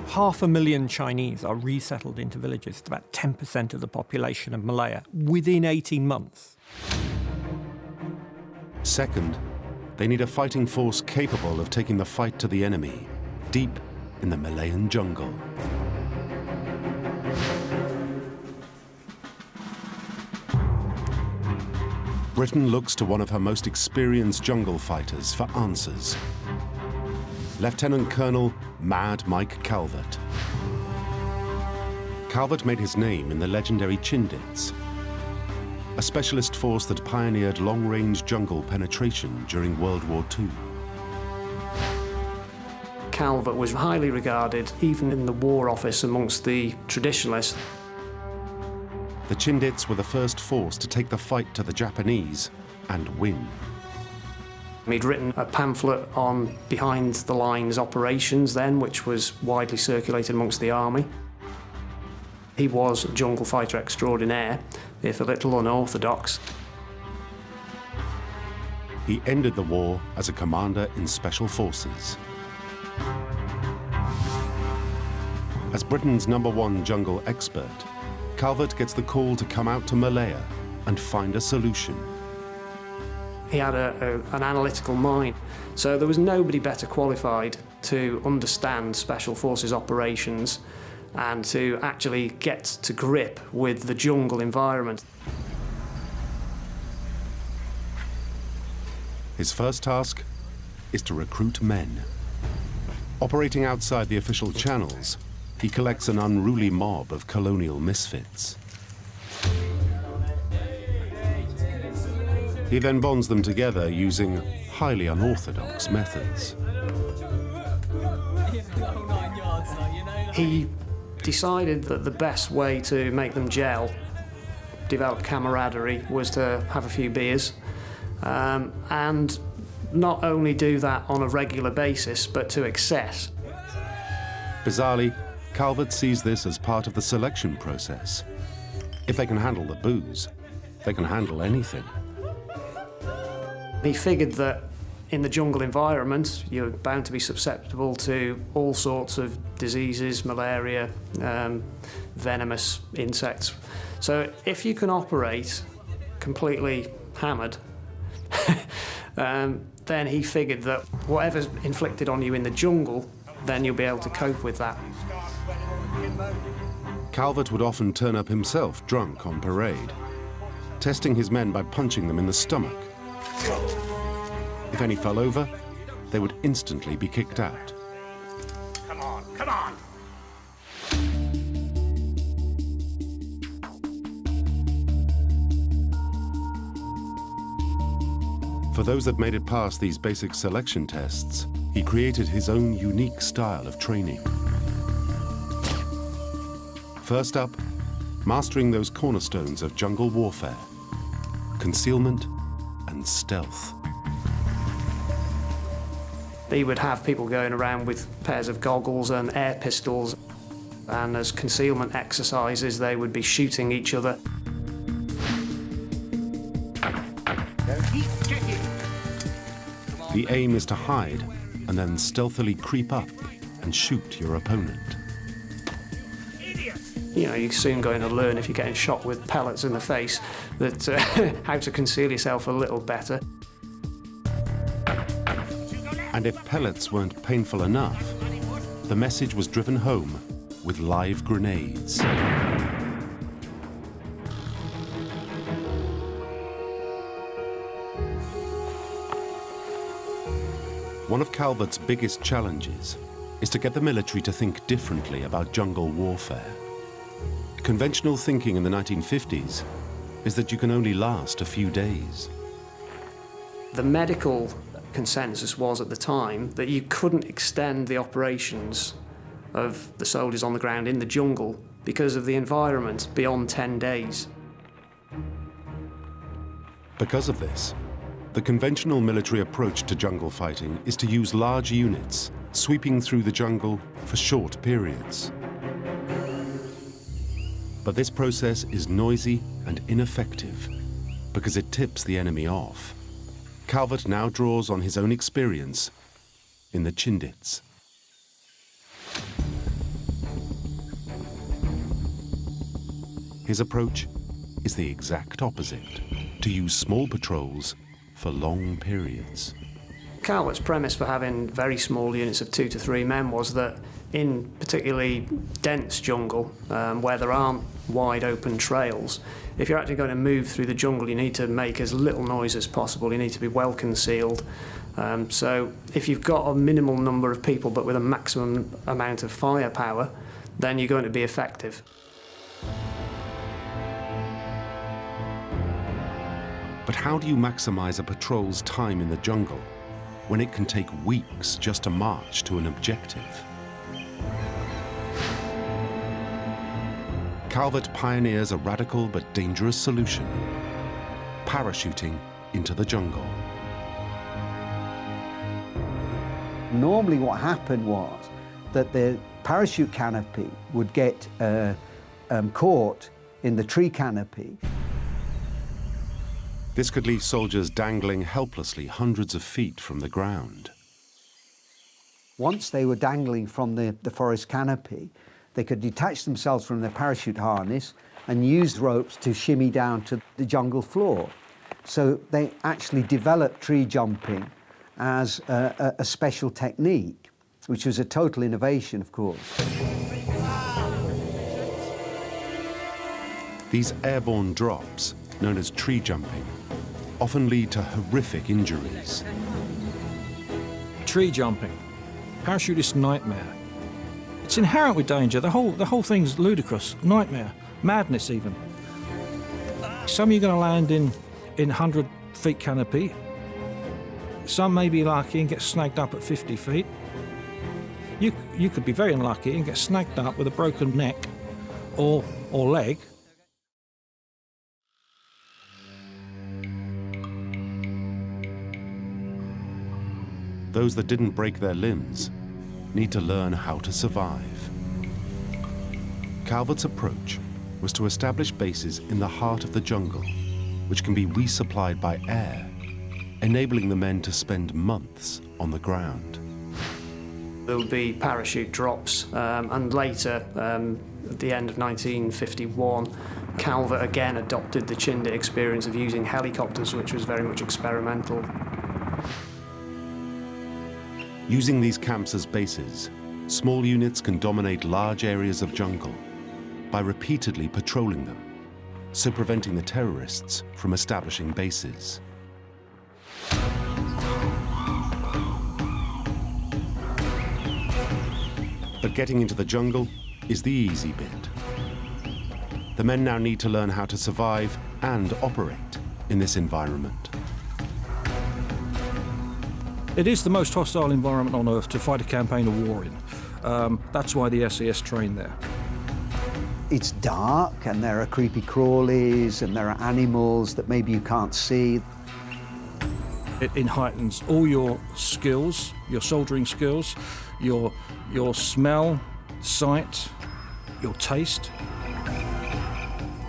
500,000 Chinese are resettled into villages, about 10% of the population of Malaya, within 18 months. Second, they need a fighting force capable of taking the fight to the enemy, deep in the Malayan jungle. Britain looks to one of her most experienced jungle fighters for answers. Lieutenant Colonel Mad Mike Calvert. Calvert made his name in the legendary Chindits, a specialist force that pioneered long-range jungle penetration during World War II. Calvert was highly regarded, even in the War Office, amongst the traditionalists. The Chindits were the first force to take the fight to the Japanese and win. He'd written a pamphlet on behind the lines operations then, which was widely circulated amongst the army. He was a jungle fighter extraordinaire, if a little unorthodox. He ended the war as a commander in special forces. As Britain's #1 jungle expert, Calvert gets the call to come out to Malaya and find a solution. He had an analytical mind, so there was nobody better qualified to understand Special Forces operations and to actually get to grip with the jungle environment. His first task is to recruit men. Operating outside the official channels, he collects an unruly mob of colonial misfits. He then bonds them together using highly unorthodox methods. He decided that the best way to make them gel, develop camaraderie, was to have a few beers, and not only do that on a regular basis, but to excess. Bizarrely, Calvert sees this as part of the selection process. If they can handle the booze, they can handle anything. He figured that in the jungle environment, you're bound to be susceptible to all sorts of diseases, malaria, venomous insects. So if you can operate completely hammered, then he figured that whatever's inflicted on you in the jungle, then you'll be able to cope with that. Calvert would often turn up himself drunk on parade, testing his men by punching them in the stomach. If any fell over, they would instantly be kicked out. Come on, come on! For those that made it past these basic selection tests, he created his own unique style of training. First up, mastering those cornerstones of jungle warfare: concealment and stealth. He would have people going around with pairs of goggles and air pistols, and as concealment exercises they would be shooting each other. The aim is to hide and then stealthily creep up and shoot your opponent. You know, you're soon going to learn, if you're getting shot with pellets in the face, that how to conceal yourself a little better. And if pellets weren't painful enough, the message was driven home with live grenades. One of Calvert's biggest challenges is to get the military to think differently about jungle warfare. Conventional thinking in the 1950s is that you can only last a few days. The medical consensus was at the time that you couldn't extend the operations of the soldiers on the ground in the jungle because of the environment beyond 10 days. Because of this, the conventional military approach to jungle fighting is to use large units, sweeping through the jungle for short periods. But this process is noisy and ineffective because it tips the enemy off. Calvert now draws on his own experience in the Chindits. His approach is the exact opposite: to use small patrols for long periods. Calvert's premise for having very small units of 2 to 3 men was that in particularly dense jungle, where there aren't wide open trails, if you're actually going to move through the jungle, you need to make as little noise as possible. You need to be well concealed. So if you've got a minimal number of people but with a maximum amount of firepower, then you're going to be effective. But how do you maximize a patrol's time in the jungle when it can take weeks just to march to an objective? Calvert pioneers a radical but dangerous solution: parachuting into the jungle. Normally what happened was that the parachute canopy would get caught in the tree canopy. This could leave soldiers dangling helplessly hundreds of feet from the ground. Once they were dangling from the forest canopy, they could detach themselves from their parachute harness and use ropes to shimmy down to the jungle floor. So they actually developed tree jumping as a special technique, which was a total innovation, of course. These airborne drops, known as tree jumping, often lead to horrific injuries. Tree jumping, parachutist nightmare. It's inherent with danger. The whole thing's ludicrous, nightmare, madness even. Some you're going to land in 100 feet canopy. Some may be lucky and get snagged up at 50 feet. You could be very unlucky and get snagged up with a broken neck or leg. Those that didn't break their limbs need to learn how to survive. Calvert's approach was to establish bases in the heart of the jungle, which can be resupplied by air, enabling the men to spend months on the ground. There would be parachute drops, and later, at the end of 1951, Calvert again adopted the Chindit experience of using helicopters, which was very much experimental. Using these camps as bases, small units can dominate large areas of jungle by repeatedly patrolling them, so preventing the terrorists from establishing bases. But getting into the jungle is the easy bit. The men now need to learn how to survive and operate in this environment. It is the most hostile environment on earth to fight a campaign of war in. That's why the SAS trained there. It's dark, and there are creepy crawlies, and there are animals that maybe you can't see. It heightens all your skills, your soldiering skills, your smell, sight, your taste.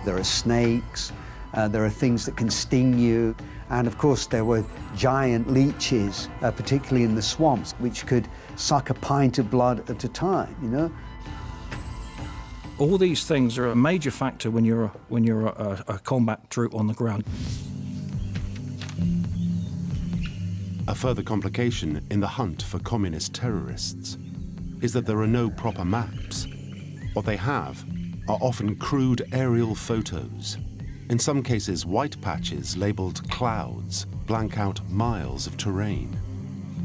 There are snakes, there are things that can sting you, and of course there were giant leeches, particularly in the swamps, which could suck a pint of blood at a time, you know. All these things are a major factor when you're a combat troop on the ground. A further complication in the hunt for communist terrorists is that there are no proper maps. What they have are often crude aerial photos. In some cases, white patches labeled clouds blank out miles of terrain.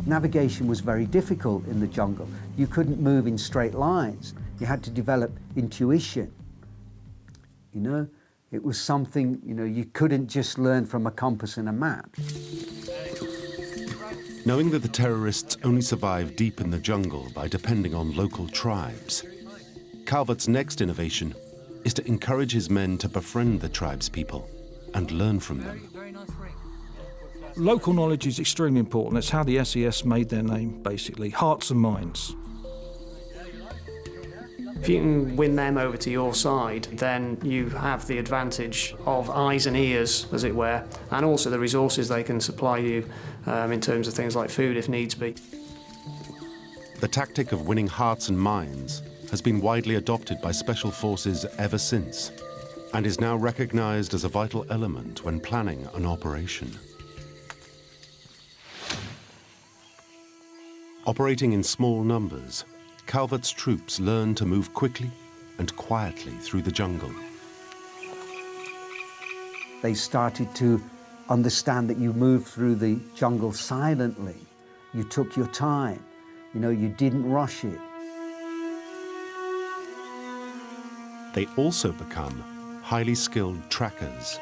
Navigation was very difficult in the jungle. You couldn't move in straight lines. You had to develop intuition. You know, it was something, you know, you couldn't just learn from a compass and a map. Knowing that the terrorists only survive deep in the jungle by depending on local tribes, Calvert's next innovation is to encourage his men to befriend the tribespeople and learn from them. Local knowledge is extremely important. It's how the SAS made their name, basically. Hearts and minds. If you can win them over to your side, then you have the advantage of eyes and ears, as it were, and also the resources they can supply you in terms of things like food, if needs be. The tactic of winning hearts and minds has been widely adopted by special forces ever since, and is now recognized as a vital element when planning an operation. Operating in small numbers, Calvert's troops learn to move quickly and quietly through the jungle. They started to understand that you moved through the jungle silently. You took your time. You know, you didn't rush it. They also become highly skilled trackers.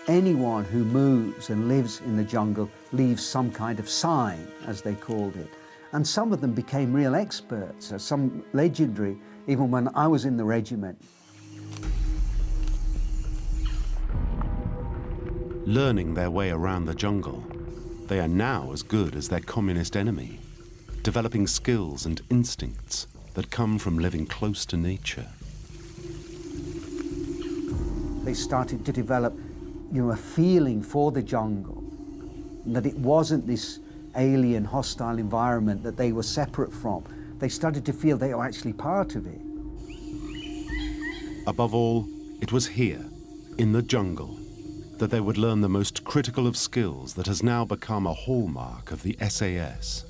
Anyone who moves and lives in the jungle leaves some kind of sign, as they called it. And some of them became real experts, some legendary, even when I was in the regiment. Learning their way around the jungle, they are now as good as their communist enemy, developing skills and instincts that come from living close to nature. They started to develop, you know, a feeling for the jungle, that it wasn't this alien, hostile environment that they were separate from. They started to feel they were actually part of it. Above all, it was here, in the jungle, that they would learn the most critical of skills that has now become a hallmark of the SAS.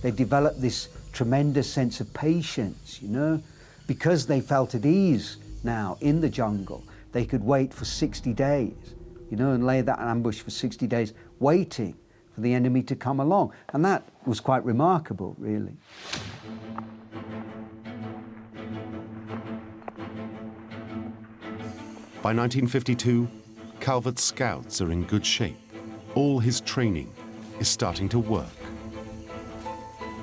They developed this tremendous sense of patience, you know, because they felt at ease now in the jungle. They could wait for 60 days, you know, and lay that ambush for 60 days, waiting for the enemy to come along. And that was quite remarkable, really. By 1952, Calvert's scouts are in good shape. All his training is starting to work.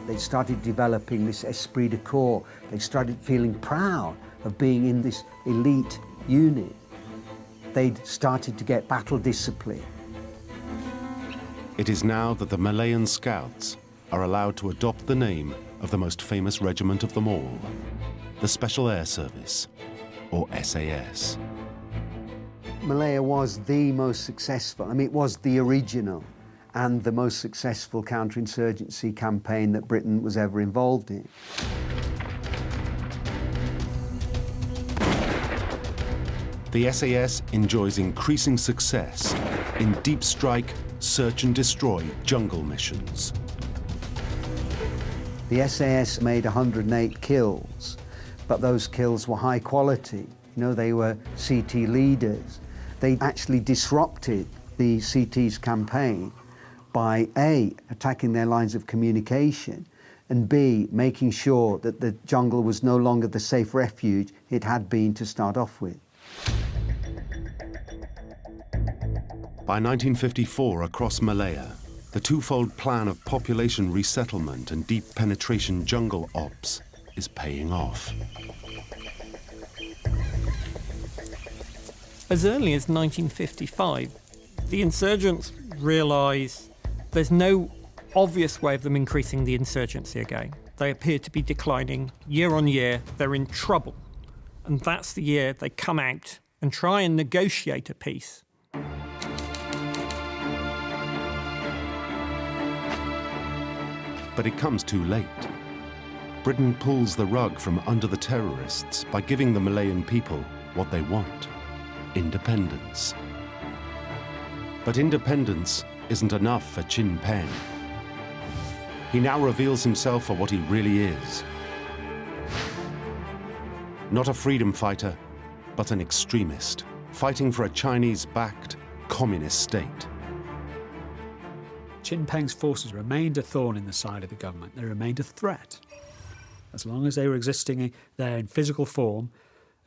They started developing this esprit de corps. They started feeling proud of being in this elite unit. They'd started to get battle discipline. It is now that the Malayan scouts are allowed to adopt the name of the most famous regiment of them all, the Special Air Service, or SAS. Malaya was the most successful, I mean, it was the original and the most successful counterinsurgency campaign that Britain was ever involved in. The SAS enjoys increasing success in deep strike, search and destroy jungle missions. The SAS made 108 kills, but those kills were high quality. You know, they were CT leaders. They actually disrupted the CT's campaign by A, attacking their lines of communication, and B, making sure that the jungle was no longer the safe refuge it had been to start off with. By 1954, across Malaya, the twofold plan of population resettlement and deep penetration jungle ops is paying off. As early as 1955, the insurgents realise there's no obvious way of them increasing the insurgency again. They appear to be declining year on year. They're in trouble. And that's the year they come out and try and negotiate a peace. But it comes too late. Britain pulls the rug from under the terrorists by giving the Malayan people what they want: independence. But independence isn't enough for Chin Peng. He now reveals himself for what he really is. Not a freedom fighter, but an extremist, fighting for a Chinese-backed communist state. Chin Peng's forces remained a thorn in the side of the government. They remained a threat. As long as they were existing there in physical form,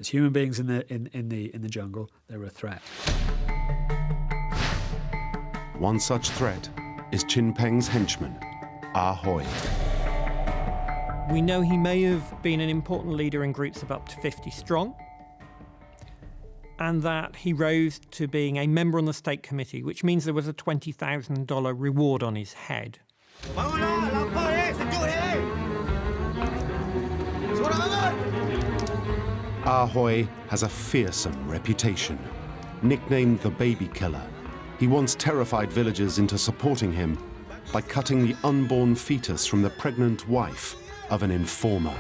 as human beings in the jungle, they were a threat. One such threat is Chin Peng's henchman, Ah Hoi. We know he may have been an important leader in groups of up to 50 strong, and that he rose to being a member on the State Committee, which means there was a $20,000 reward on his head. Ah Hoi has a fearsome reputation. Nicknamed the Baby Killer, he once terrified villagers into supporting him by cutting the unborn fetus from the pregnant wife of an informer.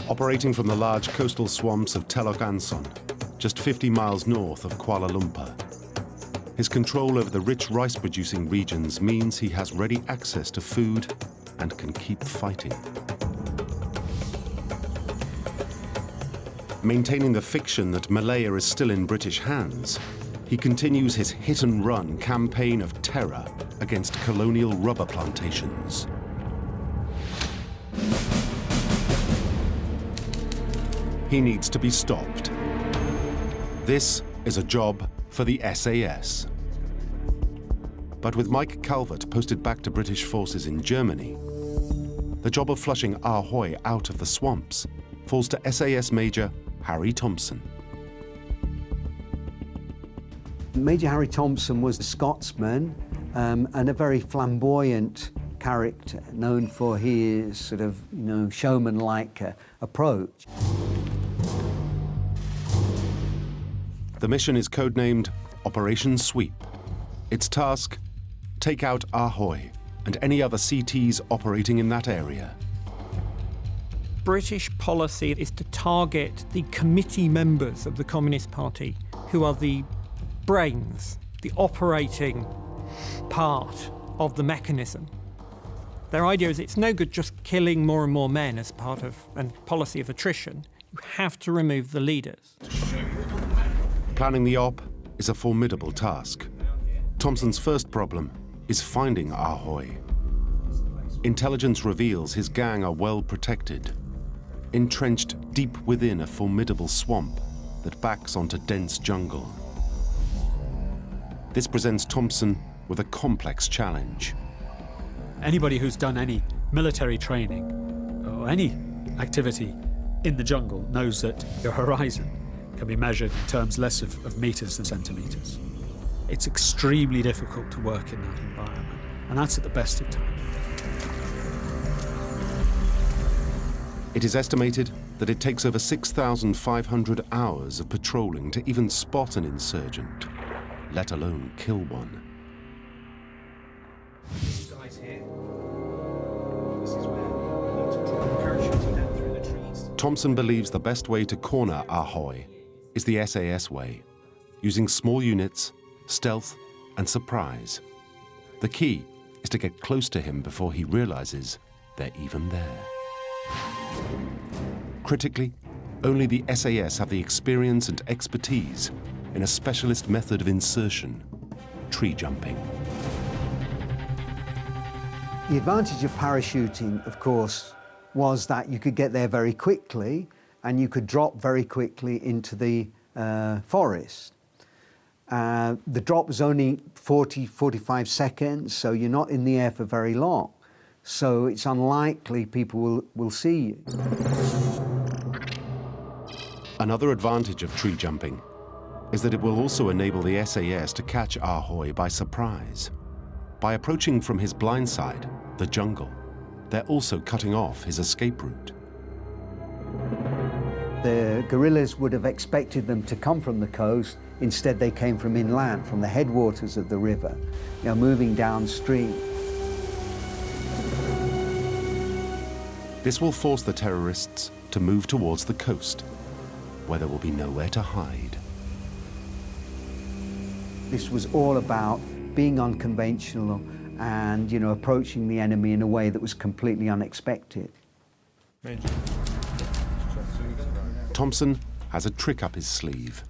Operating from the large coastal swamps of Teluk Anson, just 50 miles north of Kuala Lumpur, his control over the rich rice-producing regions means he has ready access to food and can keep fighting. Maintaining the fiction that Malaya is still in British hands, he continues his hit-and-run campaign of terror against colonial rubber plantations. He needs to be stopped. This is a job for the SAS. But with Mike Calvert posted back to British forces in Germany, the job of flushing Ah Hoi out of the swamps falls to SAS Major Harry Thompson. Major Harry Thompson was a Scotsman and a very flamboyant character, known for his sort of, showman-like approach. The mission is codenamed Operation Sweep. Its task: take out Ah Hoi and any other CTs operating in that area. British policy is to target the committee members of the Communist Party, who are the brains, the operating part of the mechanism. Their idea is it's no good just killing more and more men as part of a policy of attrition. You have to remove the leaders. Planning the op is a formidable task. Thompson's first problem is finding Ah Hoi. Intelligence reveals his gang are well protected, entrenched deep within a formidable swamp that backs onto dense jungle. This presents Thompson with a complex challenge. Anybody who's done any military training or any activity in the jungle knows that your horizon can be measured in terms less of meters than centimeters. It's extremely difficult to work in that environment, and that's at the best of times. It is estimated that it takes over 6,500 hours of patrolling to even spot an insurgent, let alone kill one. Guys here. This is where we need to drop parachuting down through the trees. Thompson believes the best way to corner Ah Hoi is the SAS way, using small units, stealth, and surprise. The key is to get close to him before he realizes they're even there. Critically, only the SAS have the experience and expertise in a specialist method of insertion: tree jumping. The advantage of parachuting, of course, was that you could get there very quickly, and you could drop very quickly into the forest. The drop was only 45 seconds, so you're not in the air for very long. So it's unlikely people will see you. Another advantage of tree jumping is that it will also enable the SAS to catch Ahoy by surprise. By approaching from his blind side, the jungle, they're also cutting off his escape route. The guerrillas would have expected them to come from the coast. Instead, they came from inland, from the headwaters of the river, moving downstream. This will force the terrorists to move towards the coast, where there will be nowhere to hide. This was all about being unconventional and, approaching the enemy in a way that was completely unexpected. Thompson has a trick up his sleeve.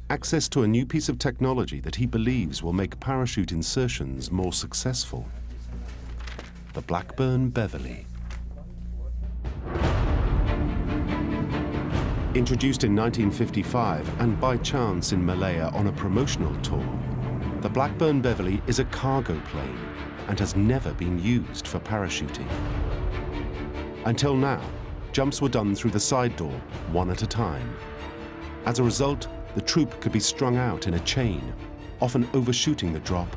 Access to a new piece of technology that he believes will make parachute insertions more successful. The Blackburn Beverly. Introduced in 1955 and by chance in Malaya on a promotional tour, the Blackburn Beverly is a cargo plane and has never been used for parachuting. Until now, jumps were done through the side door, one at a time. As a result, the troop could be strung out in a chain, often overshooting the drop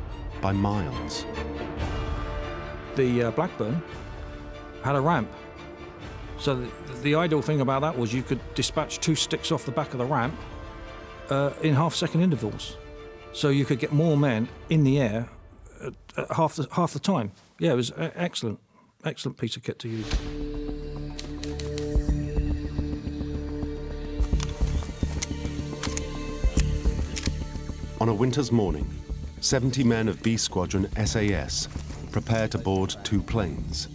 by miles. The Blackburn had a ramp. So the ideal thing about that was you could dispatch 2 sticks off the back of the ramp in half-second intervals. So you could get more men in the air at half the time. Yeah, it was excellent piece of kit to use. On a winter's morning, 70 men of B Squadron SAS prepare to board 2 planes.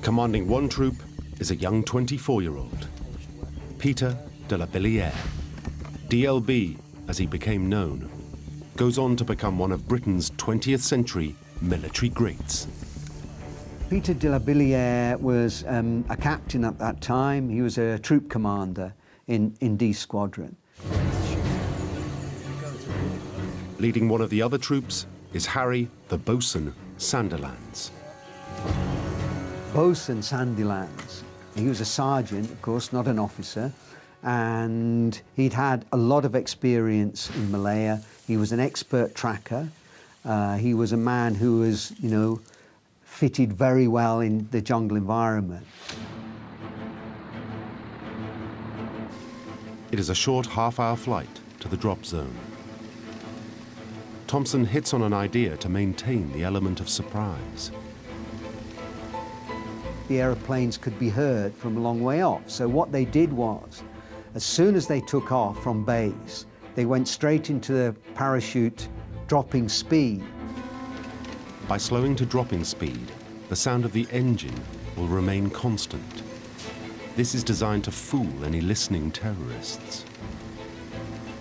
Commanding one troop is a young 24-year-old, Peter de la Billière. DLB, as he became known, goes on to become one of Britain's 20th century military greats. Peter de la Billière was a captain at that time. He was a troop commander in D Squadron. Leading one of the other troops is Harry, the bosun, Sandilands. Bosun Sandilands. He was a sergeant, of course, not an officer, and he'd had a lot of experience in Malaya. He was an expert tracker. He was a man who was, fitted very well in the jungle environment. It is a short half-hour flight to the drop zone. Thompson hits on an idea to maintain the element of surprise. The aeroplanes could be heard from a long way off. So what they did was, as soon as they took off from base, they went straight into the parachute dropping speed. By slowing to dropping speed, the sound of the engine will remain constant. This is designed to fool any listening terrorists.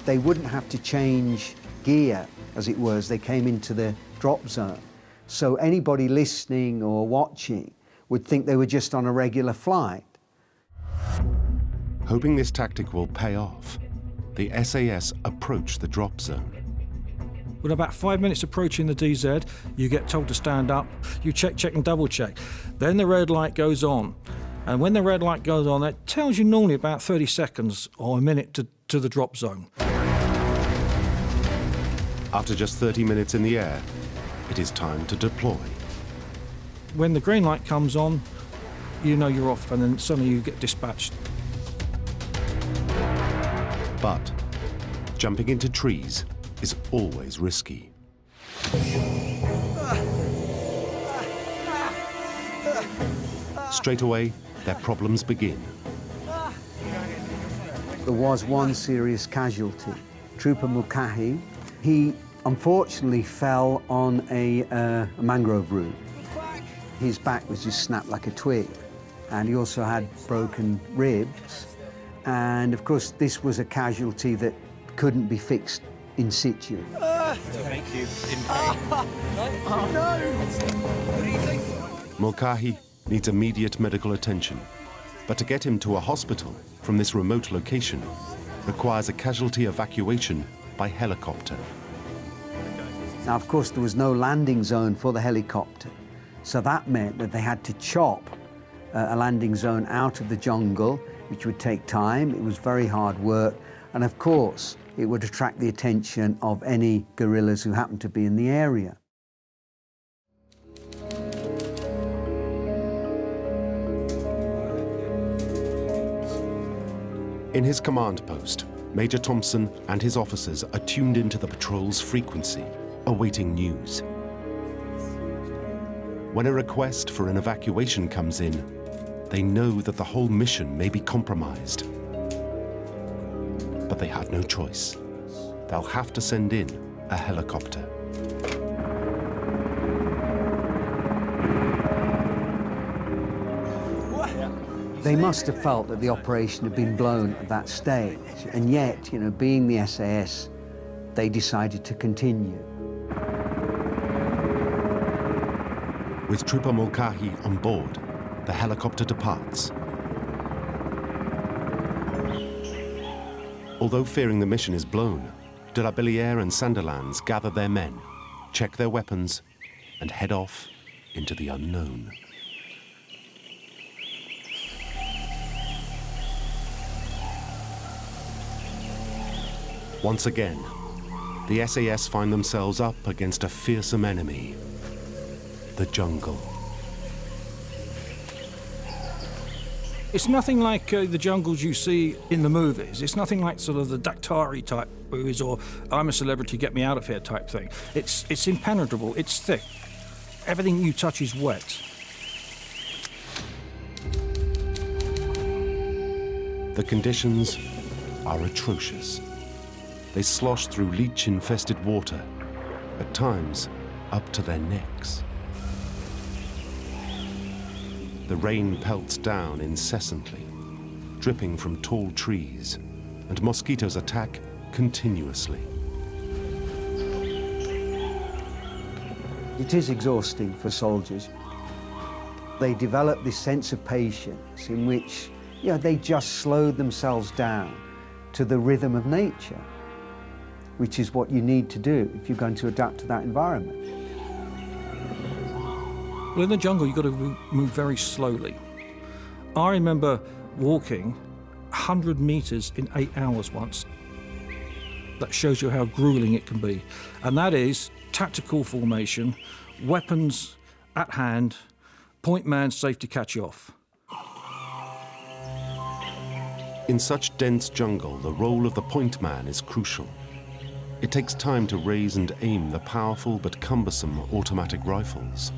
They wouldn't have to change gear, as it was. They came into the drop zone. So anybody listening or watching would think they were just on a regular flight. Hoping this tactic will pay off, the SAS approach the drop zone. With about 5 minutes approaching the DZ, you get told to stand up. You check, and double check. Then the red light goes on. And when the red light goes on, that tells you normally about 30 seconds or a minute to the drop zone. After just 30 minutes in the air, it is time to deploy. When the green light comes on, you know you're off, and then suddenly you get dispatched. But jumping into trees is always risky. Straight away, their problems begin. There was one serious casualty, Trooper Mulcahy. He unfortunately fell on a mangrove root. His back was just snapped like a twig, and he also had broken ribs. And of course, this was a casualty that couldn't be fixed in situ. Thank you. In pain. No! What do you think? Mulcahy needs immediate medical attention. But to get him to a hospital from this remote location requires a casualty evacuation by helicopter. Now, of course, there was no landing zone for the helicopter, so that meant that they had to chop a landing zone out of the jungle, which would take time. It was very hard work, and of course, it would attract the attention of any guerrillas who happened to be in the area. In his command post, Major Thompson and his officers are tuned into the patrol's frequency, awaiting news. When a request for an evacuation comes in, they know that the whole mission may be compromised. But they have no choice. They'll have to send in a helicopter. They must have felt that the operation had been blown at that stage, and yet, being the SAS, they decided to continue. With Trooper Mulcahy on board, the helicopter departs. Although fearing the mission is blown, de la Billière and Sandilands gather their men, check their weapons, and head off into the unknown. Once again, the SAS find themselves up against a fearsome enemy, the jungle. It's nothing like the jungles you see in the movies. It's nothing like sort of the Daktari type movies or I'm a celebrity, get me out of here type thing. It's impenetrable, it's thick. Everything you touch is wet. The conditions are atrocious. They slosh through leech-infested water, at times up to their necks. The rain pelts down incessantly, dripping from tall trees, and mosquitoes attack continuously. It is exhausting for soldiers. They develop this sense of patience in which, they just slow themselves down to the rhythm of nature, which is what you need to do if you're going to adapt to that environment. Well, in the jungle, you've got to move very slowly. I remember walking 100 meters in 8 hours once. That shows you how grueling it can be. And that is tactical formation, weapons at hand, point man safe to catch you off. In such dense jungle, the role of the point man is crucial. It takes time to raise and aim the powerful but cumbersome automatic rifles.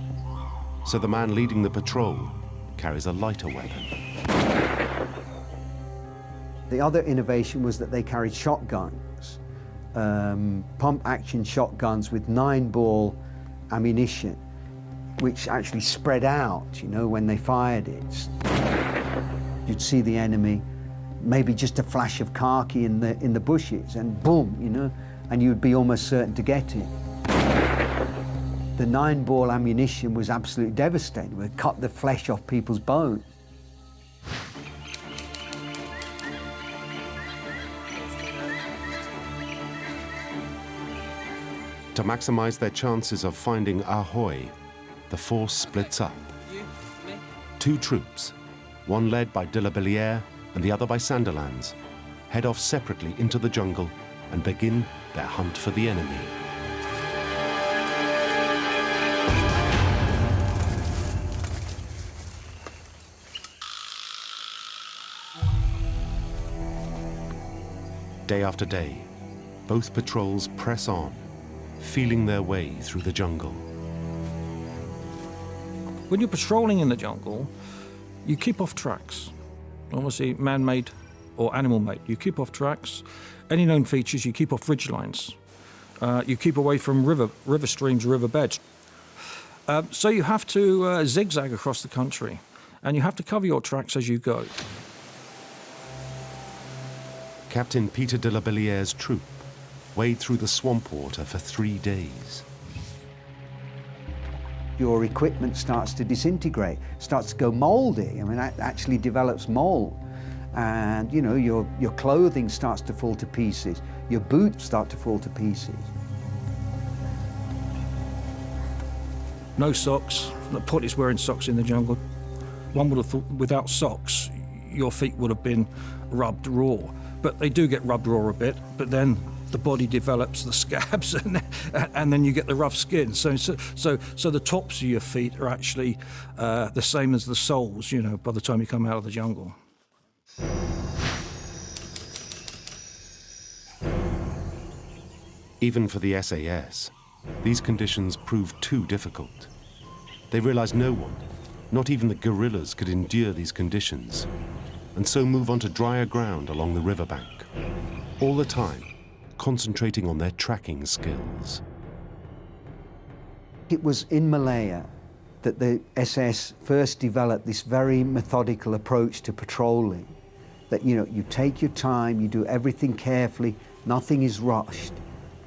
So the man leading the patrol carries a lighter weapon. The other innovation was that they carried shotguns, pump-action shotguns with 9-ball ammunition, which actually spread out, when they fired it. You'd see the enemy, maybe just a flash of khaki in the bushes, and boom, and you'd be almost certain to get it. The 9-ball ammunition was absolutely devastating. It would cut the flesh off people's bones. To maximize their chances of finding Ahoy, the force splits up. 2 troops, one led by de la Billière and the other by Sandilands, head off separately into the jungle and begin their hunt for the enemy. Day after day, both patrols press on, feeling their way through the jungle. When you're patrolling in the jungle, you keep off tracks. Obviously, man-made or animal-made. You keep off tracks. Any known features, you keep off ridge lines. You keep away from river streams, river beds. So you have to zigzag across the country, and you have to cover your tracks as you go. Captain Peter de la Billière's troop wade through the swamp water for 3 days. your equipment starts to disintegrate, starts to go mouldy. I mean, that actually develops mold. And, you know, your clothing starts to fall to pieces. Your boots start to fall to pieces. No socks. The point is wearing socks in the jungle. One would have thought without socks, your feet would have been rubbed raw. But they do get rubbed raw a bit, but then the body develops the scabs and then you get the rough skin. So the tops of your feet are actually the same as the soles, you know, by the time you come out of the jungle. Even for the SAS, these conditions proved too difficult. They realized no one, not even the guerrillas, could endure these conditions, and so move on to drier ground along the riverbank, all the time concentrating on their tracking skills. It was in Malaya that the SAS first developed this very methodical approach to patrolling, that, you know, you take your time, you do everything carefully, nothing is rushed,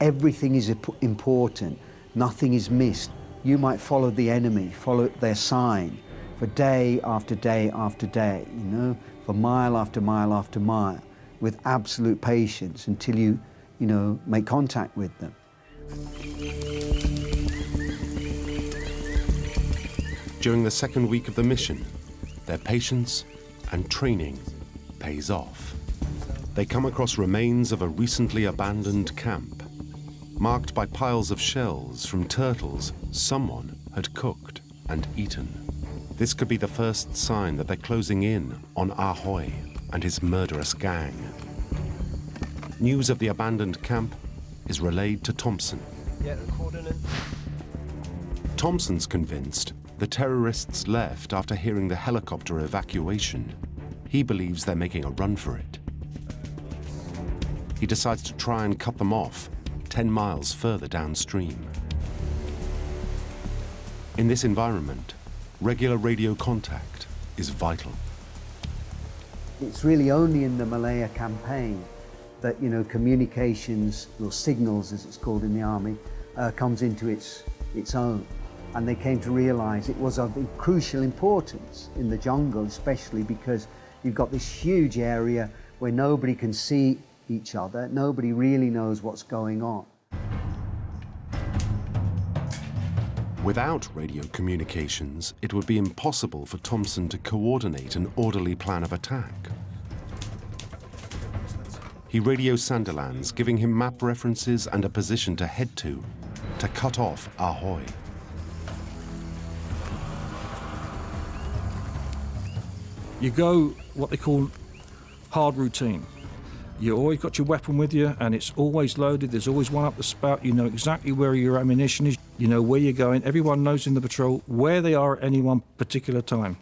everything is important, nothing is missed. You might follow the enemy, follow their sign for day after day after day, you know, for mile after mile after mile, with absolute patience until you know, make contact with them. During the second week of the mission, their patience and training pays off. They come across remains of a recently abandoned camp, marked by piles of shells from turtles someone had cooked and eaten. This could be the first sign that they're closing in on Ahoy and his murderous gang. News of the abandoned camp is relayed to Thompson. Yeah, the coordinate. Thompson's convinced the terrorists left after hearing the helicopter evacuation. He believes they're making a run for it. He decides to try and cut them off 10 miles further downstream. In this environment, regular radio contact is vital. It's really only in the Malaya campaign that, you know, communications, or signals as it's called in the army, comes into its own. And they came to realize it was of crucial importance in the jungle, especially because you've got this huge area where nobody can see each other, nobody really knows what's going on. Without radio communications, it would be impossible for Thompson to coordinate an orderly plan of attack. He radios Sandilands, giving him map references and a position to head to cut off Ahoy. You go what they call hard routine. You always got your weapon with you and it's always loaded, there's always one up the spout, you know exactly where your ammunition is, you know where you're going, everyone knows in the patrol where they are at any one particular time.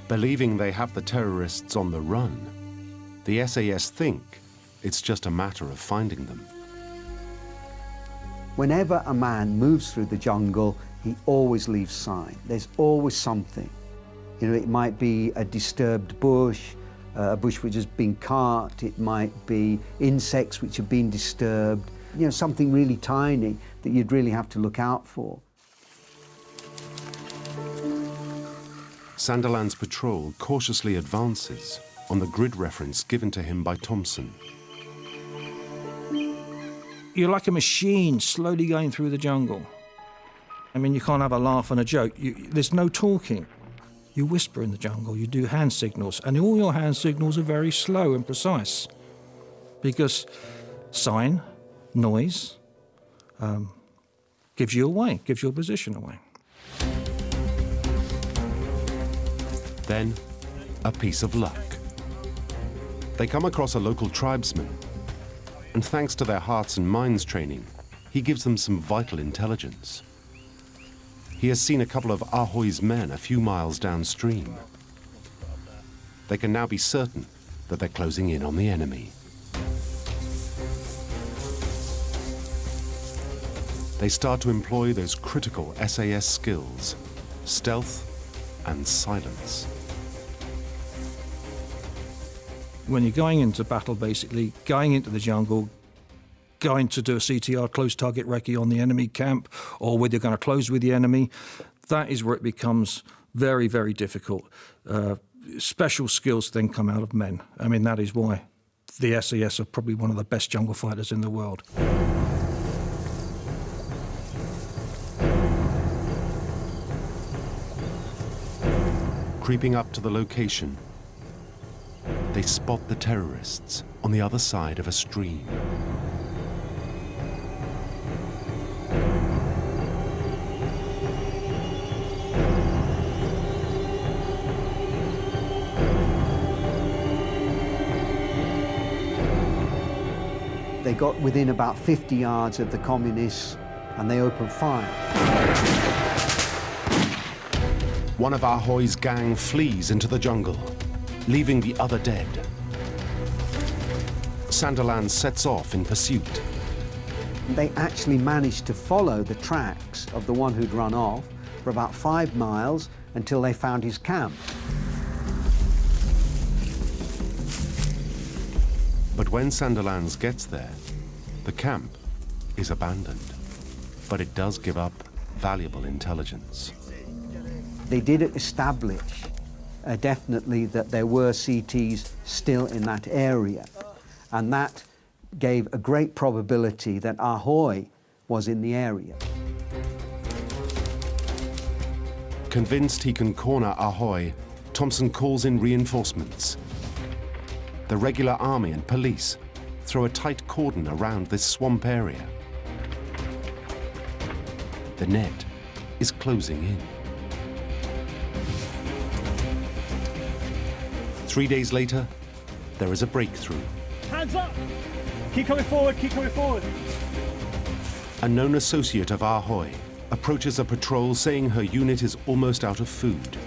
Believing they have the terrorists on the run, the SAS think it's just a matter of finding them. Whenever a man moves through the jungle, he always leaves sign. There's always something. You know, it might be a disturbed bush, a bush which has been cut, it might be insects which have been disturbed, you know, something really tiny that you'd really have to look out for. Sandilands patrol cautiously advances on the grid reference given to him by Thompson. You're like a machine slowly going through the jungle. I mean, you can't have a laugh and a joke. There's no talking. You whisper in the jungle, you do hand signals, and all your hand signals are very slow and precise because sign, noise, gives you away, gives your position away. Then, a piece of luck. They come across a local tribesman, and thanks to their hearts and minds training, he gives them some vital intelligence. He has seen a couple of Ahoy's men a few miles downstream. They can now be certain that they're closing in on the enemy. They start to employ those critical SAS skills, stealth and silence. When you're going into battle, basically, going into the jungle, going to do a CTR, close target recce, on the enemy camp, or whether you're going to close with the enemy. That is where it becomes very, very difficult. Special skills then come out of men. I mean, that is why the SAS are probably one of the best jungle fighters in the world. Creeping up to the location, they spot the terrorists on the other side of a stream. They got within about 50 yards of the communists and they opened fire. One of Ahoy's gang flees into the jungle, leaving the other dead. Sandilands sets off in pursuit. They actually managed to follow the tracks of the one who'd run off for about 5 miles until they found his camp. But when Sandilands gets there, the camp is abandoned. But it does give up valuable intelligence. They did establish definitely that there were CTs still in that area, and that gave a great probability that Ahoy was in the area. Convinced he can corner Ahoy, Thompson calls in reinforcements. The regular army and police throw a tight cordon around this swamp area. The net is closing in. 3 days later, there is a breakthrough. Hands up! Keep coming forward, keep coming forward. A known associate of Ahoy approaches a patrol saying her unit is almost out of food.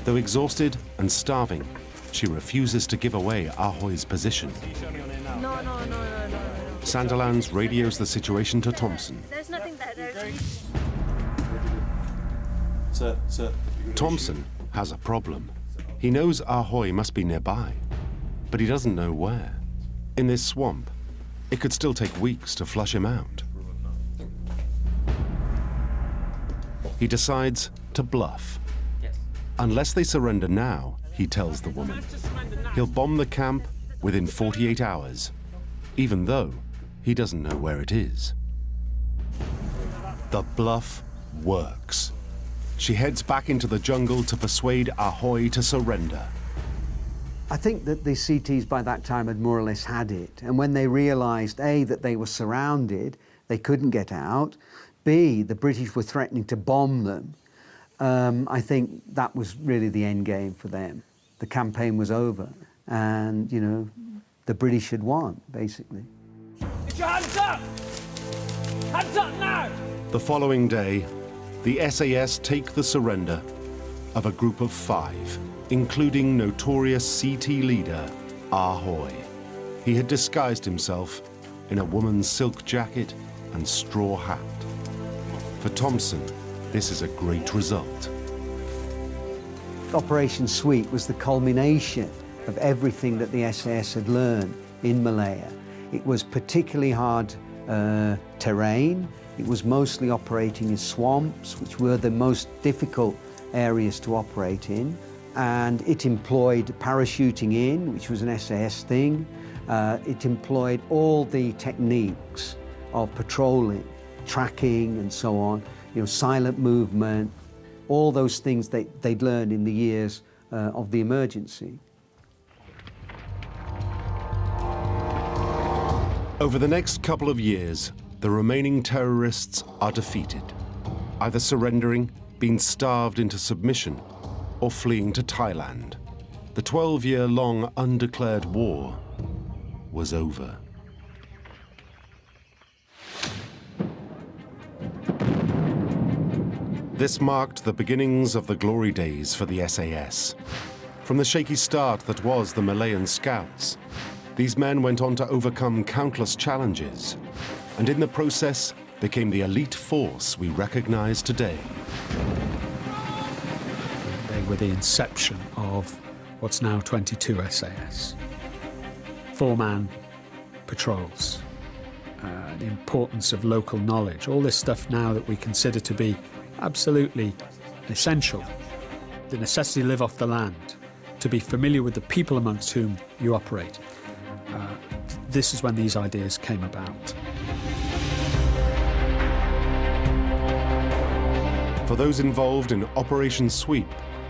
Though exhausted and starving, she refuses to give away Ahoy's position. No. Sandilands radios the situation to Thompson. There's nothing there. Sir. Thompson has a problem. He knows Ahoy must be nearby, but he doesn't know where. In this swamp, it could still take weeks to flush him out. He decides to bluff. Unless they surrender now, he tells the woman, he'll bomb the camp within 48 hours, even though he doesn't know where it is. The bluff works. She heads back into the jungle to persuade Ahoy to surrender. I think that the CTs by that time had more or less had it, and when they realized, A, that they were surrounded, they couldn't get out, B, the British were threatening to bomb them, I think that was really the end game for them. The campaign was over, and, you know, the British had won, basically. Get your hands up! Hands up now! The following day, the SAS take the surrender of a group of 5, including notorious CT leader Ahoy. He had disguised himself in a woman's silk jacket and straw hat. For Thompson, this is a great result. Operation Sweep was the culmination of everything that the SAS had learned in Malaya. It was particularly hard terrain. It was mostly operating in swamps, which were the most difficult areas to operate in. And it employed parachuting in, which was an SAS thing. It employed all the techniques of patrolling, tracking and so on, you know, silent movement, all those things they'd learned in the years of the emergency. Over the next couple of years, the remaining terrorists are defeated, either surrendering, being starved into submission, or fleeing to Thailand. The 12-year-long undeclared war was over. This marked the beginnings of the glory days for the SAS. From the shaky start that was the Malayan Scouts, these men went on to overcome countless challenges, and in the process became the elite force we recognize today. They were the inception of what's now 22 SAS. 4-man patrols, the importance of local knowledge, all this stuff now that we consider to be absolutely essential. The necessity to live off the land, to be familiar with the people amongst whom you operate. This is when these ideas came about. For those involved in Operation Sweep,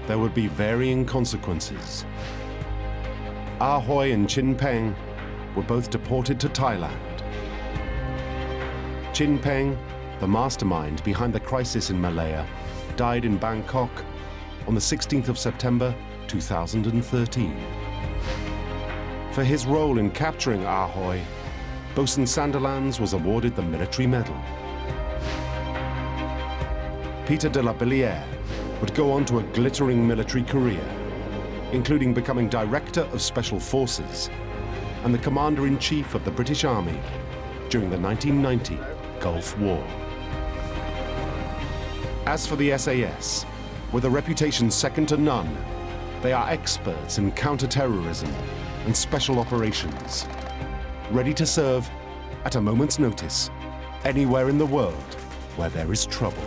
there would be varying consequences. Ahoy and Chin Peng were both deported to Thailand. Chin Peng, the mastermind behind the crisis in Malaya, died in Bangkok on the 16th of September 2013. For his role in capturing Ahoy, Bosun Sandilands was awarded the Military Medal. Peter de la Billière would go on to a glittering military career, including becoming Director of Special Forces and the Commander-in-Chief of the British Army during the 1990 Gulf War. As for the SAS, with a reputation second to none, they are experts in counter-terrorism and special operations, ready to serve at a moment's notice anywhere in the world where there is trouble.